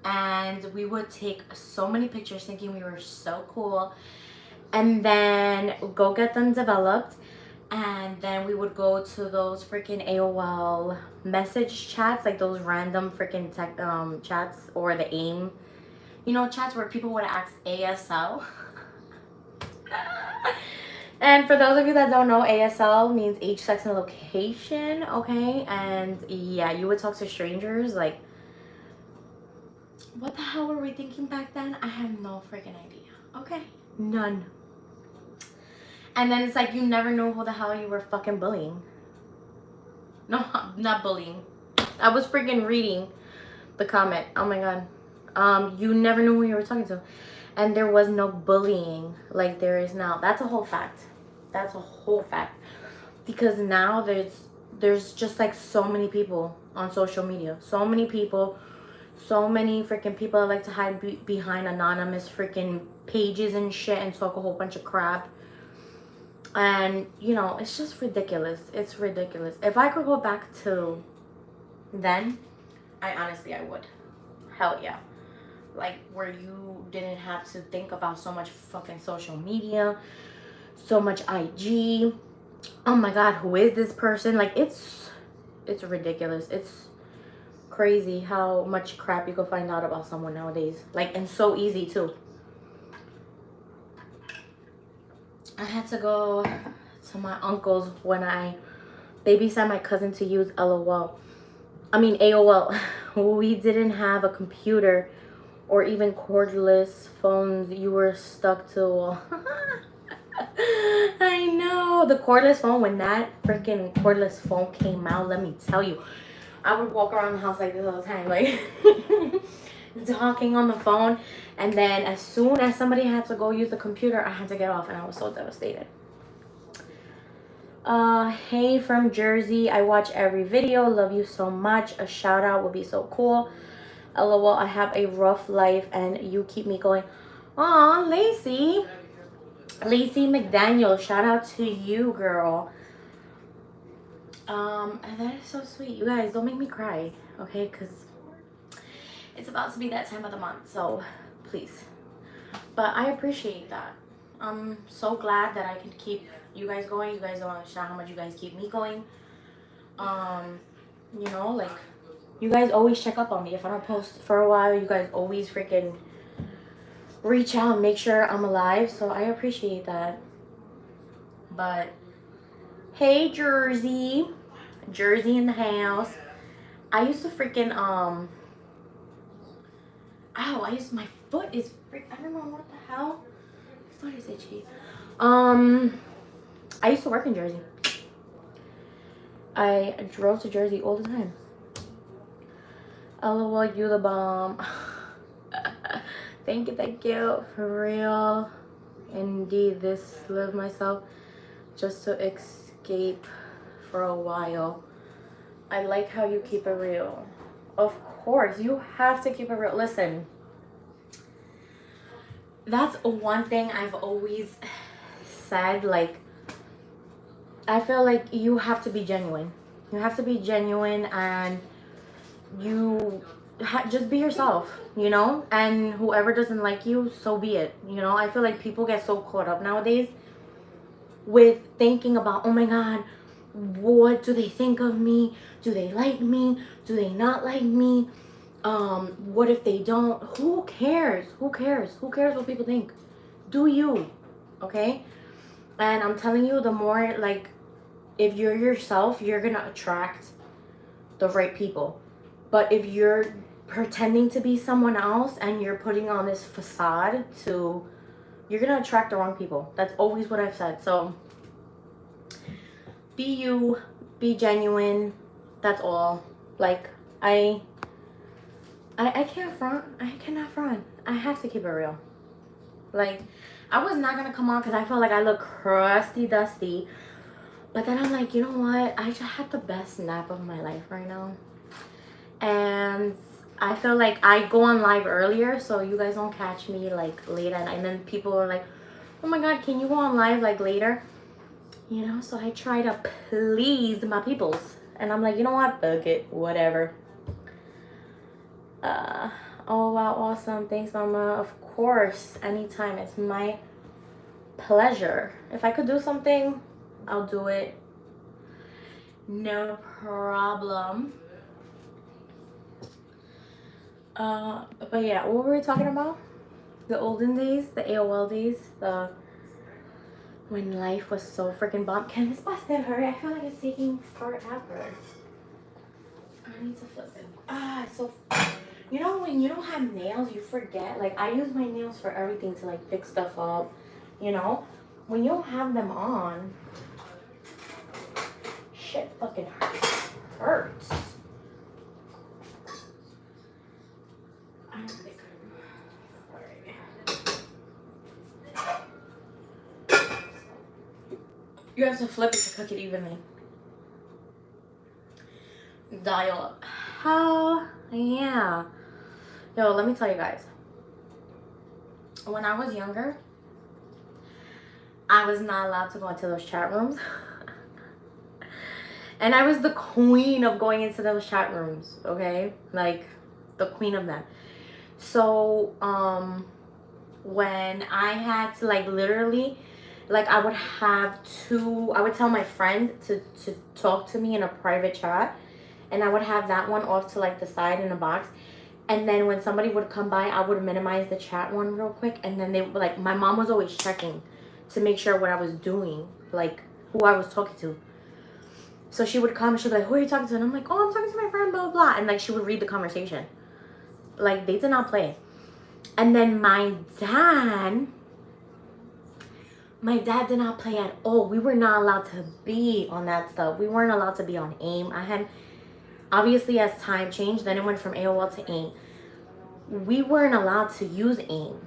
And we would take so many pictures thinking we were so cool. And then go get them developed. And then we would go to those freaking AOL message chats, like those random freaking tech chats, or the AIM, you know, chats where people would ask ASL. And for those of you that don't know, ASL means age, sex, and location, okay? And yeah, you would talk to strangers. Like, what the hell were we thinking back then? I have no freaking idea, okay? None. And then it's like, you never know who the hell you were fucking bullying. No, not bullying. I was freaking reading the comment. Oh my god. You never knew who you were talking to. And there was no bullying like there is now. That's a whole fact. That's a whole fact. Because now there's just like so many people on social media. So many people. So many freaking people that like to hide behind anonymous freaking pages and shit and talk a whole bunch of crap. And, you know, it's just ridiculous. It's ridiculous. If I could go back to then, I would. Hell yeah. Like, where you didn't have to think about so much fucking social media, so much IG. Oh my god, who is this person? Like, it's ridiculous. It's crazy how much crap you can find out about someone nowadays. Like, and so easy too. I had to go to my uncle's when I babysat my cousin to use AOL. We didn't have a computer or even cordless phones. You were stuck to I know, the cordless phone. When that freaking cordless phone came out, let me tell you, I would walk around the house like this all the time, like talking on the phone. And then as soon as somebody had to go use the computer, I had to get off, and I was so devastated. Hey from Jersey, I watch every video, love you so much, a shout out would be so cool. LOL, I have a rough life and you keep me going. Aw, Lacey McDaniel, shout out to you, girl. And that is so sweet. You guys, don't make me cry, okay? Because it's about to be that time of the month, so please. But I appreciate that. I'm so glad that I can keep you guys going. You guys don't understand how much you guys keep me going. You know, like, you guys always check up on me. If I don't post for a while, you guys always freaking reach out and make sure I'm alive. So I appreciate that. But hey, Jersey in the house. I used to freaking my foot is I don't know what the hell. What is itchy? I used to work in Jersey. I drove to Jersey all the time. LOL, you the bomb. Thank you. For real. Indeed, this live myself just to escape for a while. I like how you keep it real. Of course, you have to keep it real. Listen, that's one thing I've always said. Like, I feel like you have to be genuine. You have to be genuine, and you just be yourself, you know? And whoever doesn't like you, so be it, you know? I feel like people get so caught up nowadays with thinking about, oh my God, what do they think of me? Do they like me? Do they not like me? What if they don't? Who cares? Who cares? Who cares what people think? Do you, okay? And I'm telling you, the more, like, if you're yourself, you're gonna attract the right people. But if you're pretending to be someone else and you're putting on this facade you're gonna attract the wrong people. That's always what I've said. So be you, be genuine. That's all. Like, I can't front. I cannot front. I have to keep it real. Like, I was not gonna come on because I felt like I look crusty dusty. But then I'm like, you know what? I just had the best nap of my life right now. And I feel like I go on live earlier so you guys don't catch me like late at night. And then people are like, oh my God, can you go on live like later? You know, so I try to please my peoples. And I'm like, you know what? Fuck it. Whatever. Oh wow, awesome. Thanks, Mama. Of course, anytime. It's my pleasure. If I could do something, I'll do it. No problem. But yeah, what were we talking about? The olden days, the AOL days, when life was so freaking bomb. Can this bus still hurry? I feel like it's taking forever. I need to flip it. It's so. You know, when you don't have nails, you forget. Like, I use my nails for everything to, like, pick stuff up. You know? When you don't have them on, shit fucking hurts. I don't think Alright. You have to flip it to cook it evenly. Dial up. Hell yeah. Yo, let me tell you guys. When I was younger, I was not allowed to go into those chat rooms. And I was the queen of going into those chat rooms, okay? Like, the queen of them. So, when I had to, like, literally, like, I would tell my friend to talk to me in a private chat. And I would have that one off to, like, the side in a box. And then when somebody would come by, I would minimize the chat one real quick. And then they would, like, my mom was always checking to make sure what I was doing, like, who I was talking to. So she would come and she'd be like, who are you talking to? And I'm like, oh, I'm talking to my friend, blah, blah, blah. And, like, she would read the conversation. Like, they did not play. And then my dad did not play at all. We were not allowed to be on that stuff. We weren't allowed to be on AIM. Obviously, as time changed, then it went from AOL to AIM. We weren't allowed to use AIM,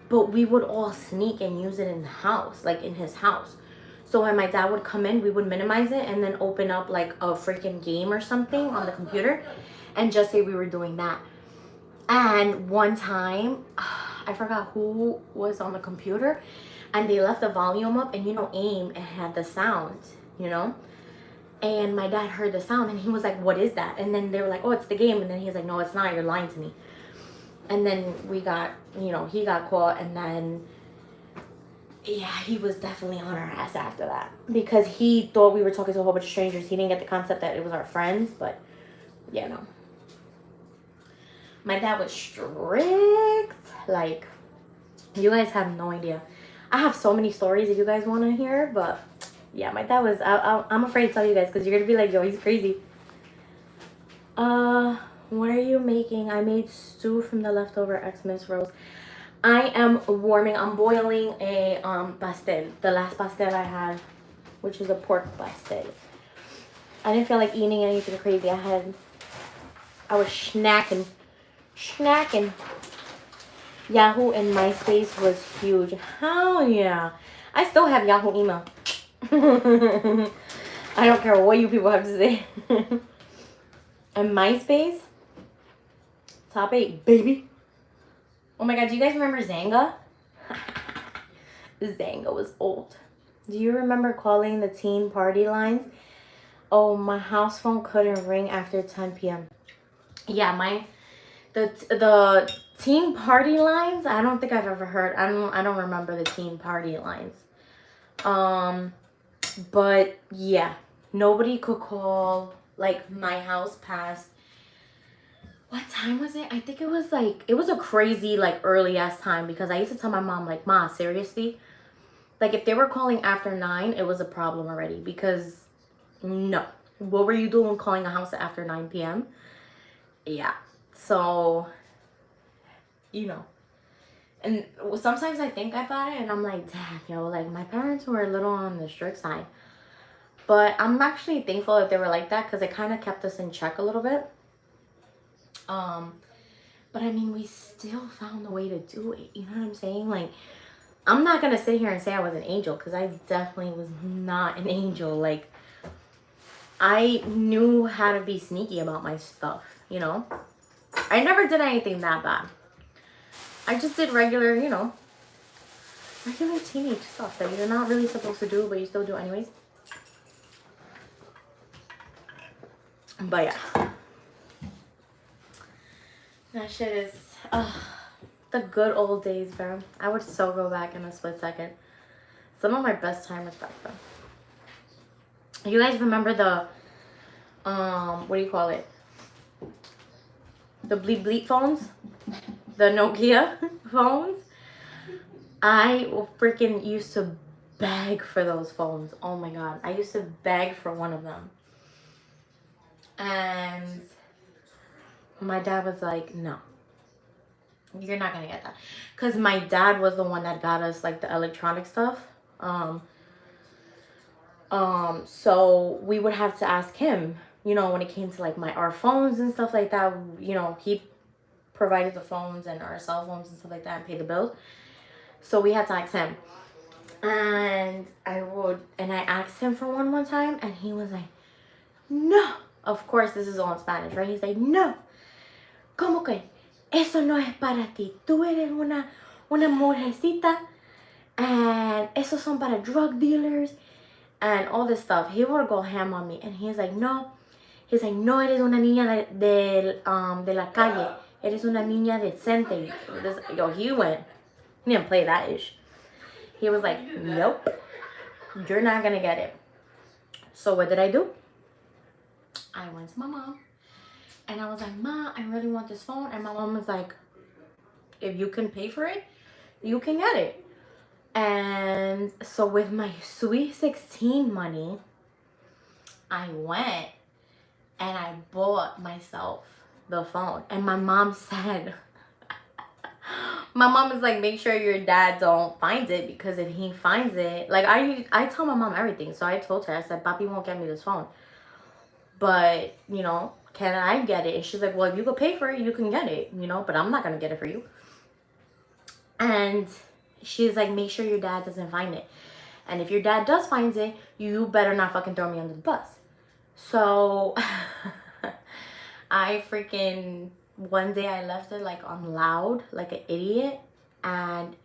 but we would all sneak and use it in the house, like in his house. So when my dad would come in, we would minimize it and then open up like a freaking game or something on the computer and just say we were doing that. And one time, I forgot who was on the computer, and they left the volume up, and you know, AIM, it had the sound, you know? And my dad heard the sound and he was like, what is that? And then they were like, oh, it's the game. And then he was like, no, it's not. You're lying to me. And then we got, you know, he got caught. And then, yeah, he was definitely on our ass after that. Because he thought we were talking to a whole bunch of strangers. He didn't get the concept that it was our friends. But, yeah, no. My dad was strict. Like, you guys have no idea. I have so many stories if you guys want to hear. But... yeah, my dad was, I'm afraid to tell you guys because you're going to be like, yo, he's crazy. What are you making? I made stew from the leftover Xmas rolls. I am warming. I'm boiling a pastel. The last pastel I had, which is a pork pastel. I didn't feel like eating anything crazy. I was snacking. Yahoo and MySpace was huge. Hell yeah. I still have Yahoo email. I don't care what you people have to say. And MySpace, top 8, baby. Oh my god, do you guys remember Zanga? Zanga was old. Do you remember calling the teen party lines? Oh, my house phone couldn't ring after 10 p.m. Yeah, the teen party lines, I don't think I've ever heard. I don't remember the teen party lines. But yeah, nobody could call like my house past, what time was it? I think it was a crazy like early ass time, because I used to tell my mom like, Ma, seriously? Like if they were calling after 9, it was a problem already, because no. What were you doing calling a house after 9 p.m.? Yeah. So, you know. And sometimes I think about it and I'm like, damn, yo, like my parents were a little on the strict side. But I'm actually thankful that they were like that, because it kind of kept us in check a little bit. But I mean, we still found a way to do it. You know what I'm saying? Like, I'm not going to sit here and say I was an angel, because I definitely was not an angel. Like, I knew how to be sneaky about my stuff, you know? I never did anything that bad. I just did regular, you know, regular teenage stuff that you're not really supposed to do, but you still do anyways. But yeah. That shit is the good old days, bro. I would so go back in a split second. Some of my best timers back then. You guys remember the what do you call it? The bleep bleep phones? The Nokia phones? I freaking used to beg for those phones. Oh my god. I used to beg for one of them. And my dad was like, no. You're not gonna get that. Because my dad was the one that got us like the electronic stuff. So we would have to ask him, you know, when it came to like our phones and stuff like that, you know, he provided the phones and our cell phones and stuff like that and paid the bills. So we had to ask him. And I asked him for one time, and he was like, no. Of course, this is all in Spanish, right? He's like, no. ¿Cómo que? Eso no es para ti. Tú eres una mujercita. And esos son para drug dealers. And all this stuff. He would go ham on me. And he's like, no. He's like, no eres una niña de la calle. Eres una niña decente. Yo, he didn't play that ish. He was like, nope. You're not going to get it. So what did I do? I went to my mom. And I was like, Ma, I really want this phone. And my mom was like, if you can pay for it, you can get it. And so with my Sweet 16 money, I went and I bought myself the phone. And my mom said, my mom is like, make sure your dad don't find it, because if he finds it, like I tell my mom everything. So I told her, I said, Papi won't get me this phone. But, you know, can I get it? And she's like, well, if you could pay for it, you can get it, you know, but I'm not going to get it for you. And she's like, make sure your dad doesn't find it. And if your dad does find it, you better not fucking throw me under the bus. So I freaking, one day I left it like on loud, like an idiot. And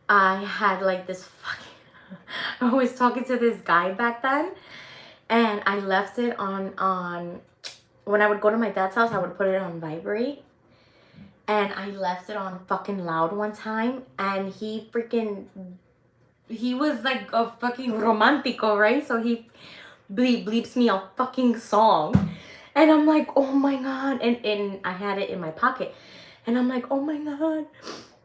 I had like this fucking, I was talking to this guy back then. And I left it on, when I would go to my dad's house, I would put it on vibrate. And I left it on fucking loud one time. And he was like a fucking romantico, right? So he bleeps me a fucking song. And I'm like, oh my god. And I had it in my pocket. And I'm like, oh my god.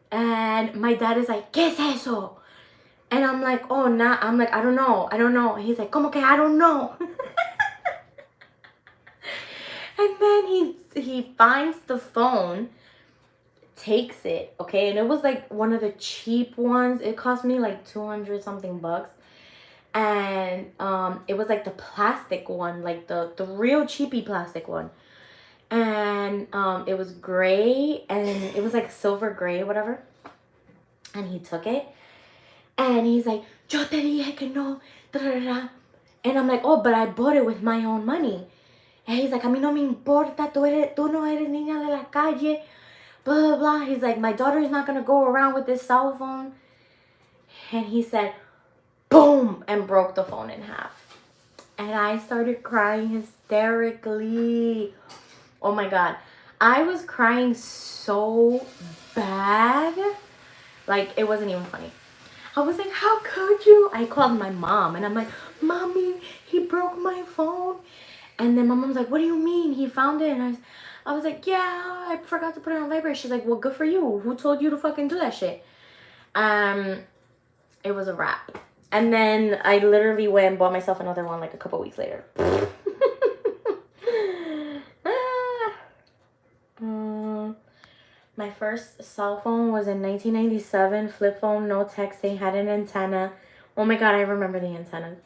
And my dad is like, ¿Qué es eso? And I'm like, oh, nah. I'm like, I don't know. He's like, ¿Cómo que I don't know? And then he finds the phone, takes it, okay? And it was like one of the cheap ones. It cost me like 200 something bucks. And it was like the plastic one, like the real cheapy plastic one. And it was gray, and it was like silver gray, whatever. And he took it, and he's like, "Yo te dije que no." Da, da, da. And I'm like, "Oh, but I bought it with my own money." And he's like, "A mí no me importa, tú no eres niña de la calle, blah, blah, blah." He's like, "My daughter's not going to go around with this cell phone." And he said, boom, and broke the phone in half. And I started crying hysterically. Oh my God. I was crying so bad. Like, it wasn't even funny. I was like, "How could you?" I called my mom, and I'm like, "Mommy, he broke my phone." And then my mom's like, "What do you mean? He found it?" And I was like, "Yeah, I forgot to put it on vibrate." She's like, "Well, good for you. Who told you to fucking do that shit?" It was a wrap. And then I literally went and bought myself another one like a couple weeks later. My first cell phone was in 1997. Flip phone, no texting, had an antenna. Oh my God, I remember the antennas.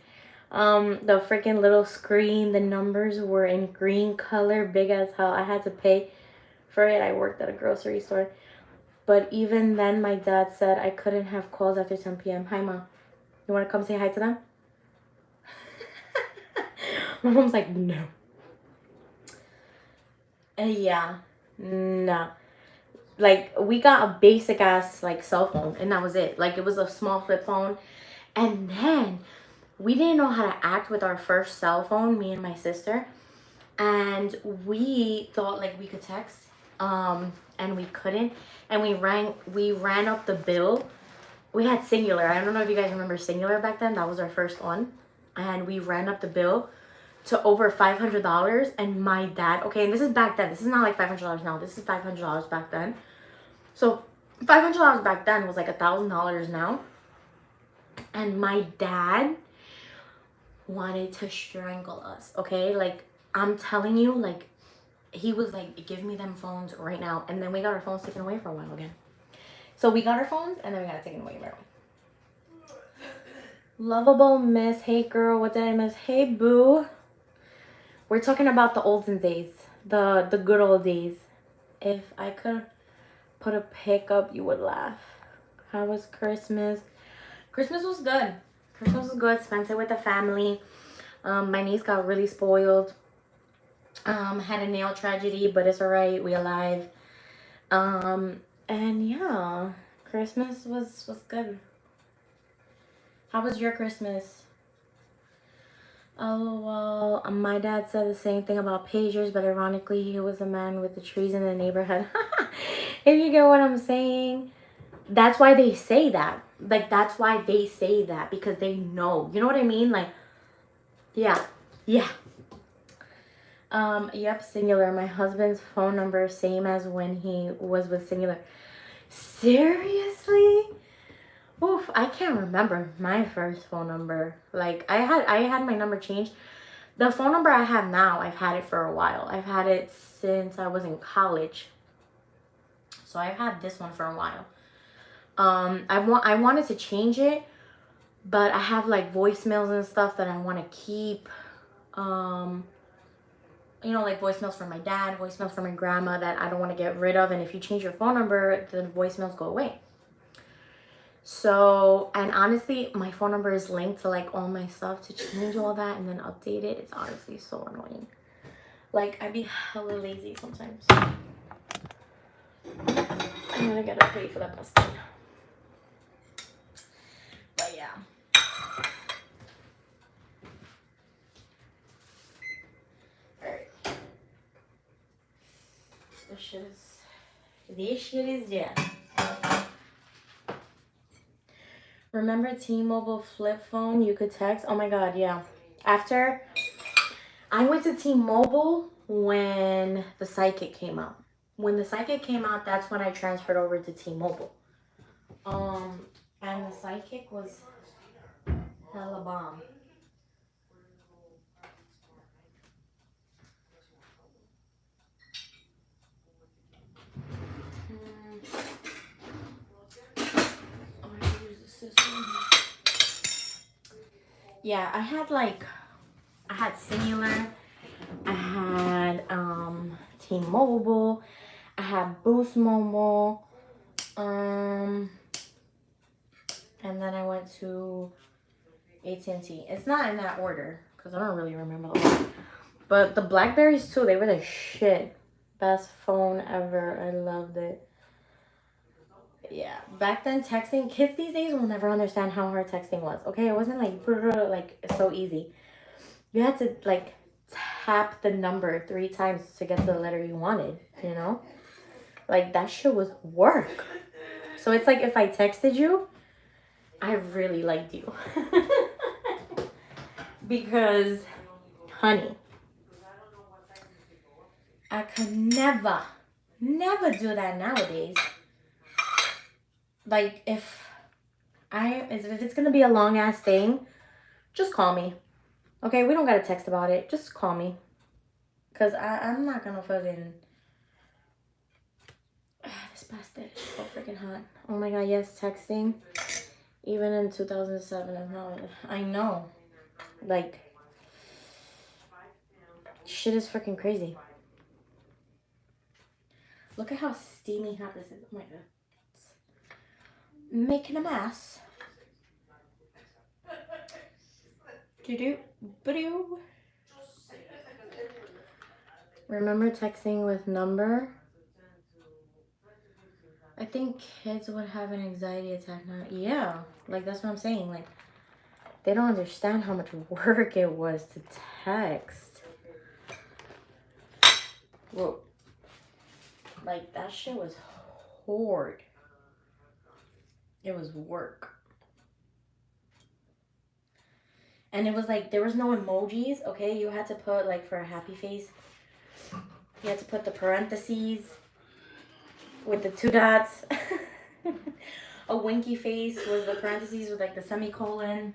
The freaking little screen, the numbers were in green color, big as hell. I had to pay for it. I worked at a grocery store. But even then, my dad said I couldn't have calls after 10 p.m. Hi, Mom. You want to come say hi to them? My mom's like, no. Yeah. No. Like, we got a basic ass, like, cell phone, and that was it. Like, it was a small flip phone. And then we didn't know how to act with our first cell phone, me and my sister. And we thought, like, we could text. And we couldn't. And we ran up the bill. We had Singular. I don't know if you guys remember Singular back then. That was our first one. And we ran up the bill to over $500. And my dad, okay, and this is back then. This is not like $500 now. This is $500 back then. So $500 back then was like $1,000 now. And my dad wanted to strangle us, okay? Like, I'm telling you, like, he was like, "Give me them phones right now." And then we got our phones taken away for a while again. So we got our phones, and then we got it taken away. Lovable Miss. Hey, girl. What did I miss? Hey, boo. We're talking about the olden days. The good old days. If I could put a pic up, you would laugh. How was Christmas? Christmas was good. Christmas was good. Spent it with the family. My niece got really spoiled. Had a nail tragedy, but it's alright. We alive. And yeah, Christmas was good. How was your Christmas? Oh, well, my dad said the same thing about pagers, but ironically, he was the man with the trees in the neighborhood. If you get what I'm saying. That's why they say that. Like, that's why they say that, because they know. You know what I mean? Like, yeah. Yeah. Yep, Singular. My husband's phone number, same as when he was with Singular. Seriously? Oof, I can't remember my first phone number. Like, I had my number changed. The phone number I have now, I've had it for a while. I've had it since I was in college. So I've had this one for a while. I wanted to change it, but I have like voicemails and stuff that I want to keep. You know, like voicemails from my dad, voicemails from my grandma that I don't want to get rid of. And if you change your phone number, the voicemails go away. So, and honestly, my phone number is linked to like all my stuff. To change all that and then update it, it's honestly so annoying. Like, I'd be hella lazy sometimes. I'm gonna get a plate for that pasta. But yeah. Alright. This shit is yeah. Remember T-Mobile flip phone? You could text. Oh my God, yeah. After I went to T-Mobile when the Sidekick came out. When the Sidekick came out, that's when I transferred over to T-Mobile. And the Sidekick was hella bomb. yeah, I had Singular, I had T-Mobile, I had Boost Mobile, and then I went to AT&T. It's not in that order because I don't really remember the order. But the Blackberries too, they were the shit. Best phone ever. I loved it. Yeah, back then texting, kids these days will never understand how hard texting was. Okay, it wasn't like so easy. You had to like tap the number 3 times to get the letter you wanted, you know? Like that shit was work. So it's like if I texted you, I really liked you. Because, honey, I could never do that nowadays. Like if it's gonna be a long ass thing, just call me. Okay, we don't gotta text about it. Just call me. Cause I'm not gonna fucking this bastard is so freaking hot. Oh my god, yes, texting. Even in 2007 and how I know. Like shit is freaking crazy. Look at how steamy hot this is. Oh my god. It's making a mess. Do-do-ba-do. Remember texting with number? I think kids would have an anxiety attack now. Yeah, like that's what I'm saying. Like they don't understand how much work it was to text. Whoa. Like that shit was hard. It was work. And it was like there was no emojis, okay? You had to put like for a happy face. You had to put the parentheses with the 2 dots. A winky face was the parentheses with like the semicolon.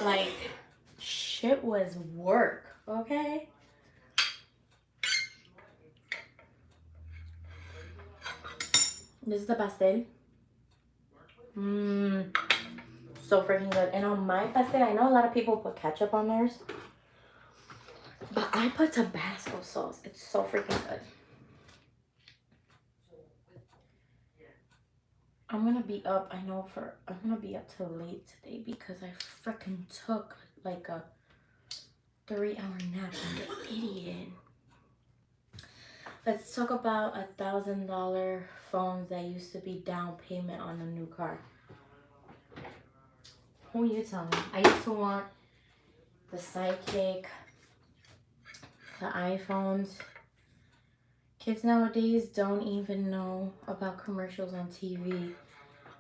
Like shit was work, okay? This is the pastel. So freaking good. And on my pastel, I know a lot of people put ketchup on theirs, but I put Tabasco sauce. It's so freaking good. I'm gonna be up, I'm gonna be up till late today because I freaking took like a 3-hour nap. I'm an idiot. Let's talk about $1,000 phones that used to be down payment on a new car. Who you tell me? I used to want the Sidekick, the iPhones. Kids nowadays don't even know about commercials on TV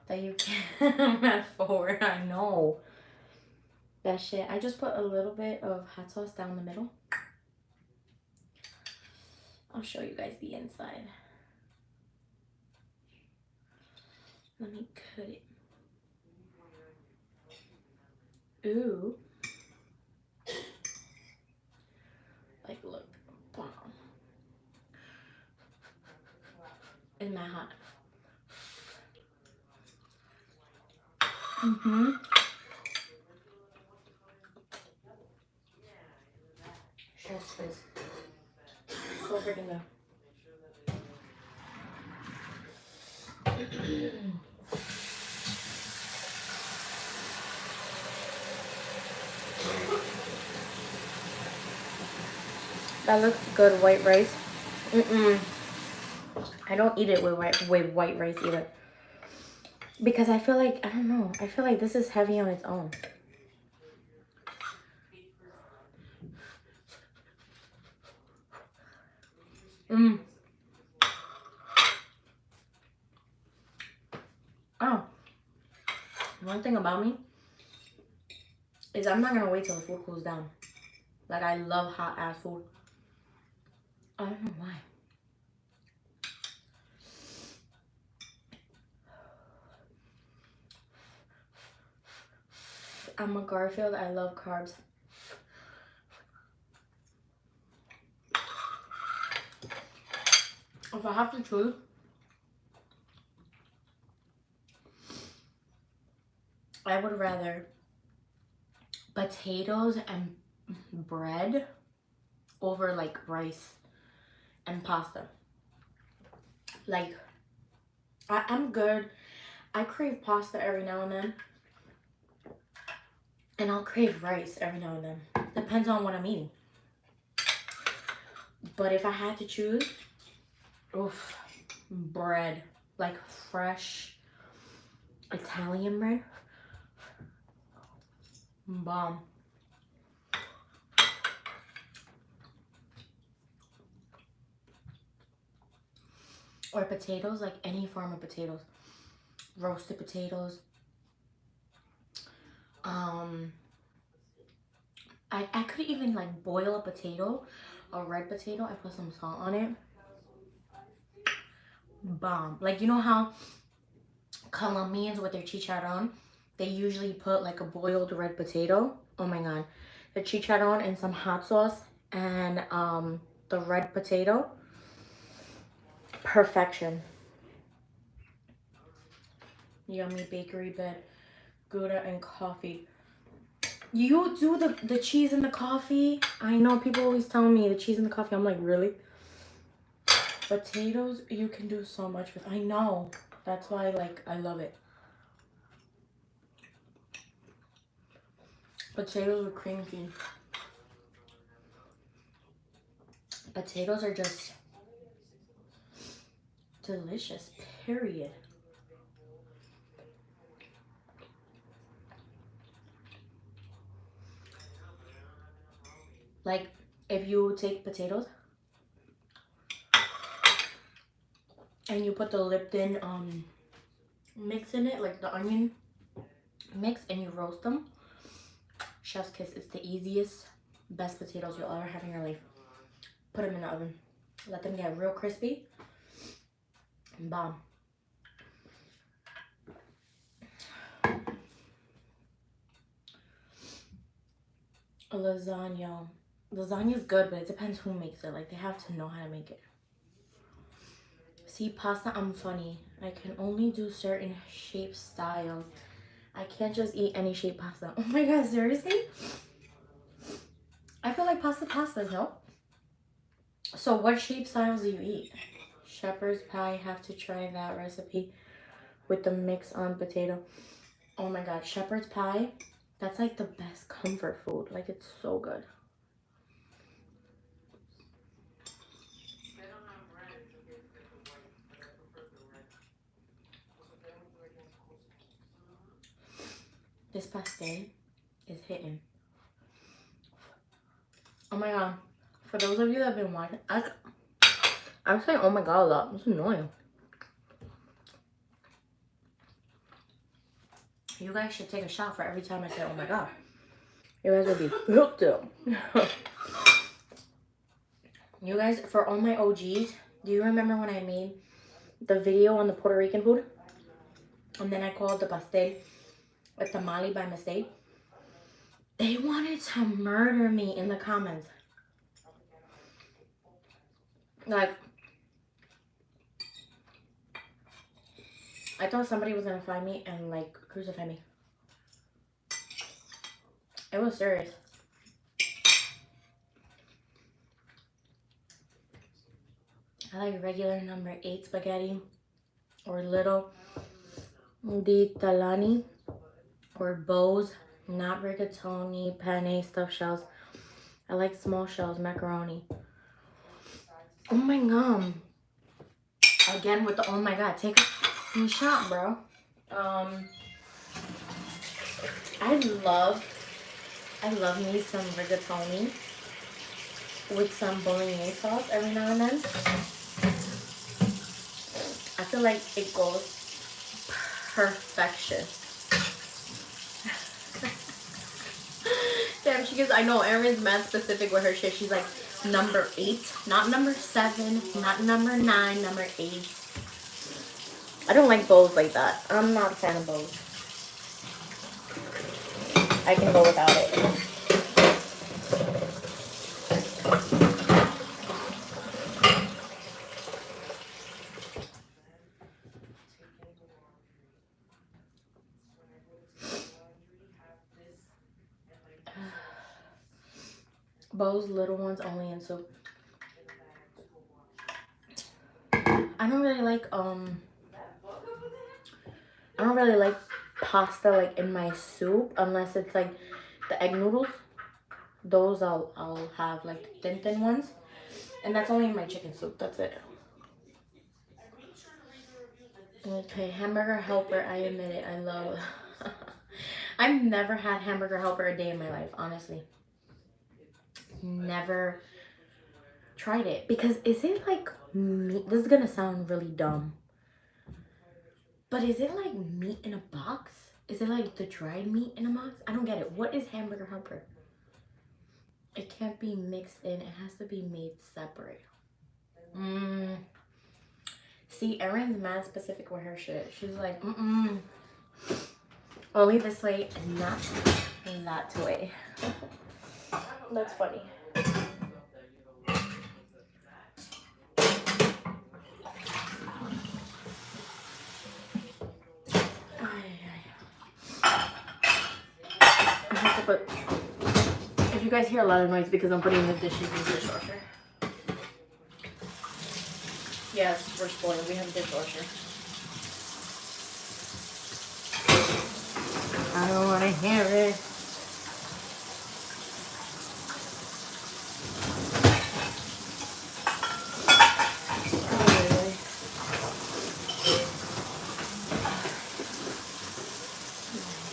that you can't afford. I know. That shit. I just put a little bit of hot sauce down the middle. I'll show you guys the inside. Let me cut it. Ooh. Like, look. Wow. Isn't that hot? Chef's kiss. So freaking good. That looks good, white rice. I don't eat it with white rice either. Because I feel like, I don't know, I feel like this is heavy on its own. Oh. One thing about me is I'm not gonna wait till the food cools down. Like, I love hot ass food. I don't know why. I'm a Garfield. I love carbs. If I have to choose, I would rather potatoes and bread over like rice and pasta. Like, I'm good. I crave pasta every now and then. And I'll crave rice every now and then. Depends on what I'm eating. But if I had to choose, oof, bread. Like fresh Italian bread. Bomb. Or potatoes, like any form of potatoes. Roasted potatoes. I could even like boil a potato, a red potato. I put some salt on it. Bomb. Like, you know how Colombians with their chicharron, they usually put like a boiled red potato. Oh my god. The chicharron and some hot sauce and the red potato. Perfection. Yummy bakery bed, Gouda and coffee. You do the cheese and the coffee? I know people always tell me the cheese and the coffee. I'm like, really? Potatoes, you can do so much with. I know. That's why, like, I love it. Potatoes with cream cheese. Potatoes are just delicious, period. Like, if you take potatoes and you put the Lipton mix in it, like the onion mix, and you roast them, chef's kiss. It's the easiest, best potatoes you'll ever have in your life. Put them in the oven. Let them get real crispy. Bomb. Lasagna. Lasagna is good, but it depends who makes it. Like, they have to know how to make it. See, pasta, I'm funny. I can only do certain shape styles. I can't just eat any shape pasta. Oh my god, seriously? I feel like pastas, no? So what shape styles do you eat? Shepherd's pie, have to try that recipe with the mix on potato. Oh my god, shepherd's pie, that's like the best comfort food. Like, it's so good. This pastel is hitting. Oh my god. For those of you that have been watching, I'm saying oh my god a lot. It's annoying. You guys should take a shot for every time I say oh my god. You guys will be hooked up. You guys, for all my OGs, do you remember when I made the video on the Puerto Rican food? And then I called the pastel a tamale by mistake? They wanted to murder me in the comments. Like, I thought somebody was gonna find me and like crucify me. It was serious. I like regular number 8 spaghetti or little di Talani or bows, not rigatoni, penne, stuffed shells. I like small shells, macaroni. Oh my god. Again with the oh my god, take a shot, bro. I love me some rigatoni with some bolognese sauce every now and then. I feel like it goes perfection. Damn, she gives, I know, Erin's mad specific with her shit. She's like, number 8, not number 7, not number 9, number 8. I don't like bows like that. I'm not a fan of bows. I can go without it. Those little ones only in soup. I don't really like pasta like in my soup unless it's like the egg noodles. Those I'll have like the thin ones. And that's only in my chicken soup. That's it. Okay, hamburger helper. I admit it. I love. I've never had hamburger helper a day in my life, honestly. Never tried it because is it like meat? This is gonna sound really dumb, but is it like meat in a box? Is it like the dried meat in a box? I don't get it. What is hamburger helper? It can't be mixed in. It has to be made separate. See, Erin's mad specific with her shit. She's like, only this way and not that way. That's funny. I have to put, if you guys hear a lot of noise because I'm putting the dishes in the dishwasher. Yes, we're spoiled. We have a dishwasher. I don't want to hear it.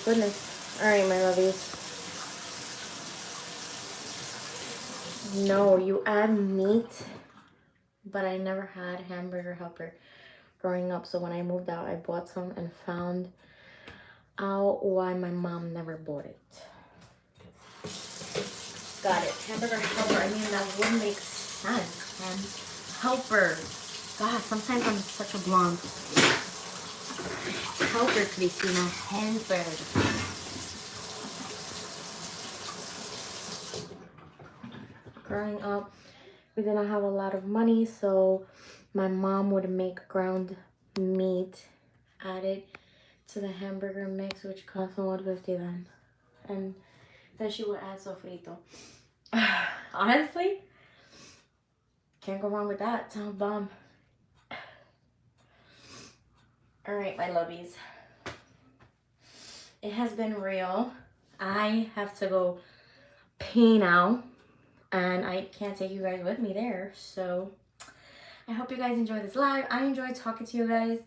Goodness. Alright, my lovies. No, you add meat, but I never had hamburger helper growing up. So when I moved out, I bought some and found out why my mom never bought it. Got it. Hamburger helper. I mean, that would make sense. And helper. God, sometimes I'm such a blonde. Helper, Cristina. Helper. Growing up, we did not have a lot of money, so my mom would make ground meat, add it to the hamburger mix, which cost $1.50 then. And then she would add sofrito. Honestly, can't go wrong with that. Sounds bomb. Alright, my lovies. It has been real. I have to go pee now. And I can't take you guys with me there. So I hope you guys enjoy this live. I enjoyed talking to you guys.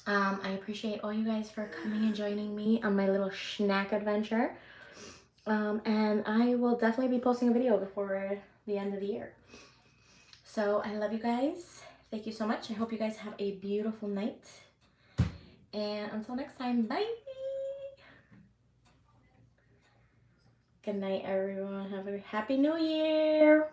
I appreciate all you guys for coming and joining me on my little snack adventure. And I will definitely be posting a video before the end of the year. So I love you guys. Thank you so much. I hope you guys have a beautiful night. And until next time, bye. Good night, everyone. Have a happy new year.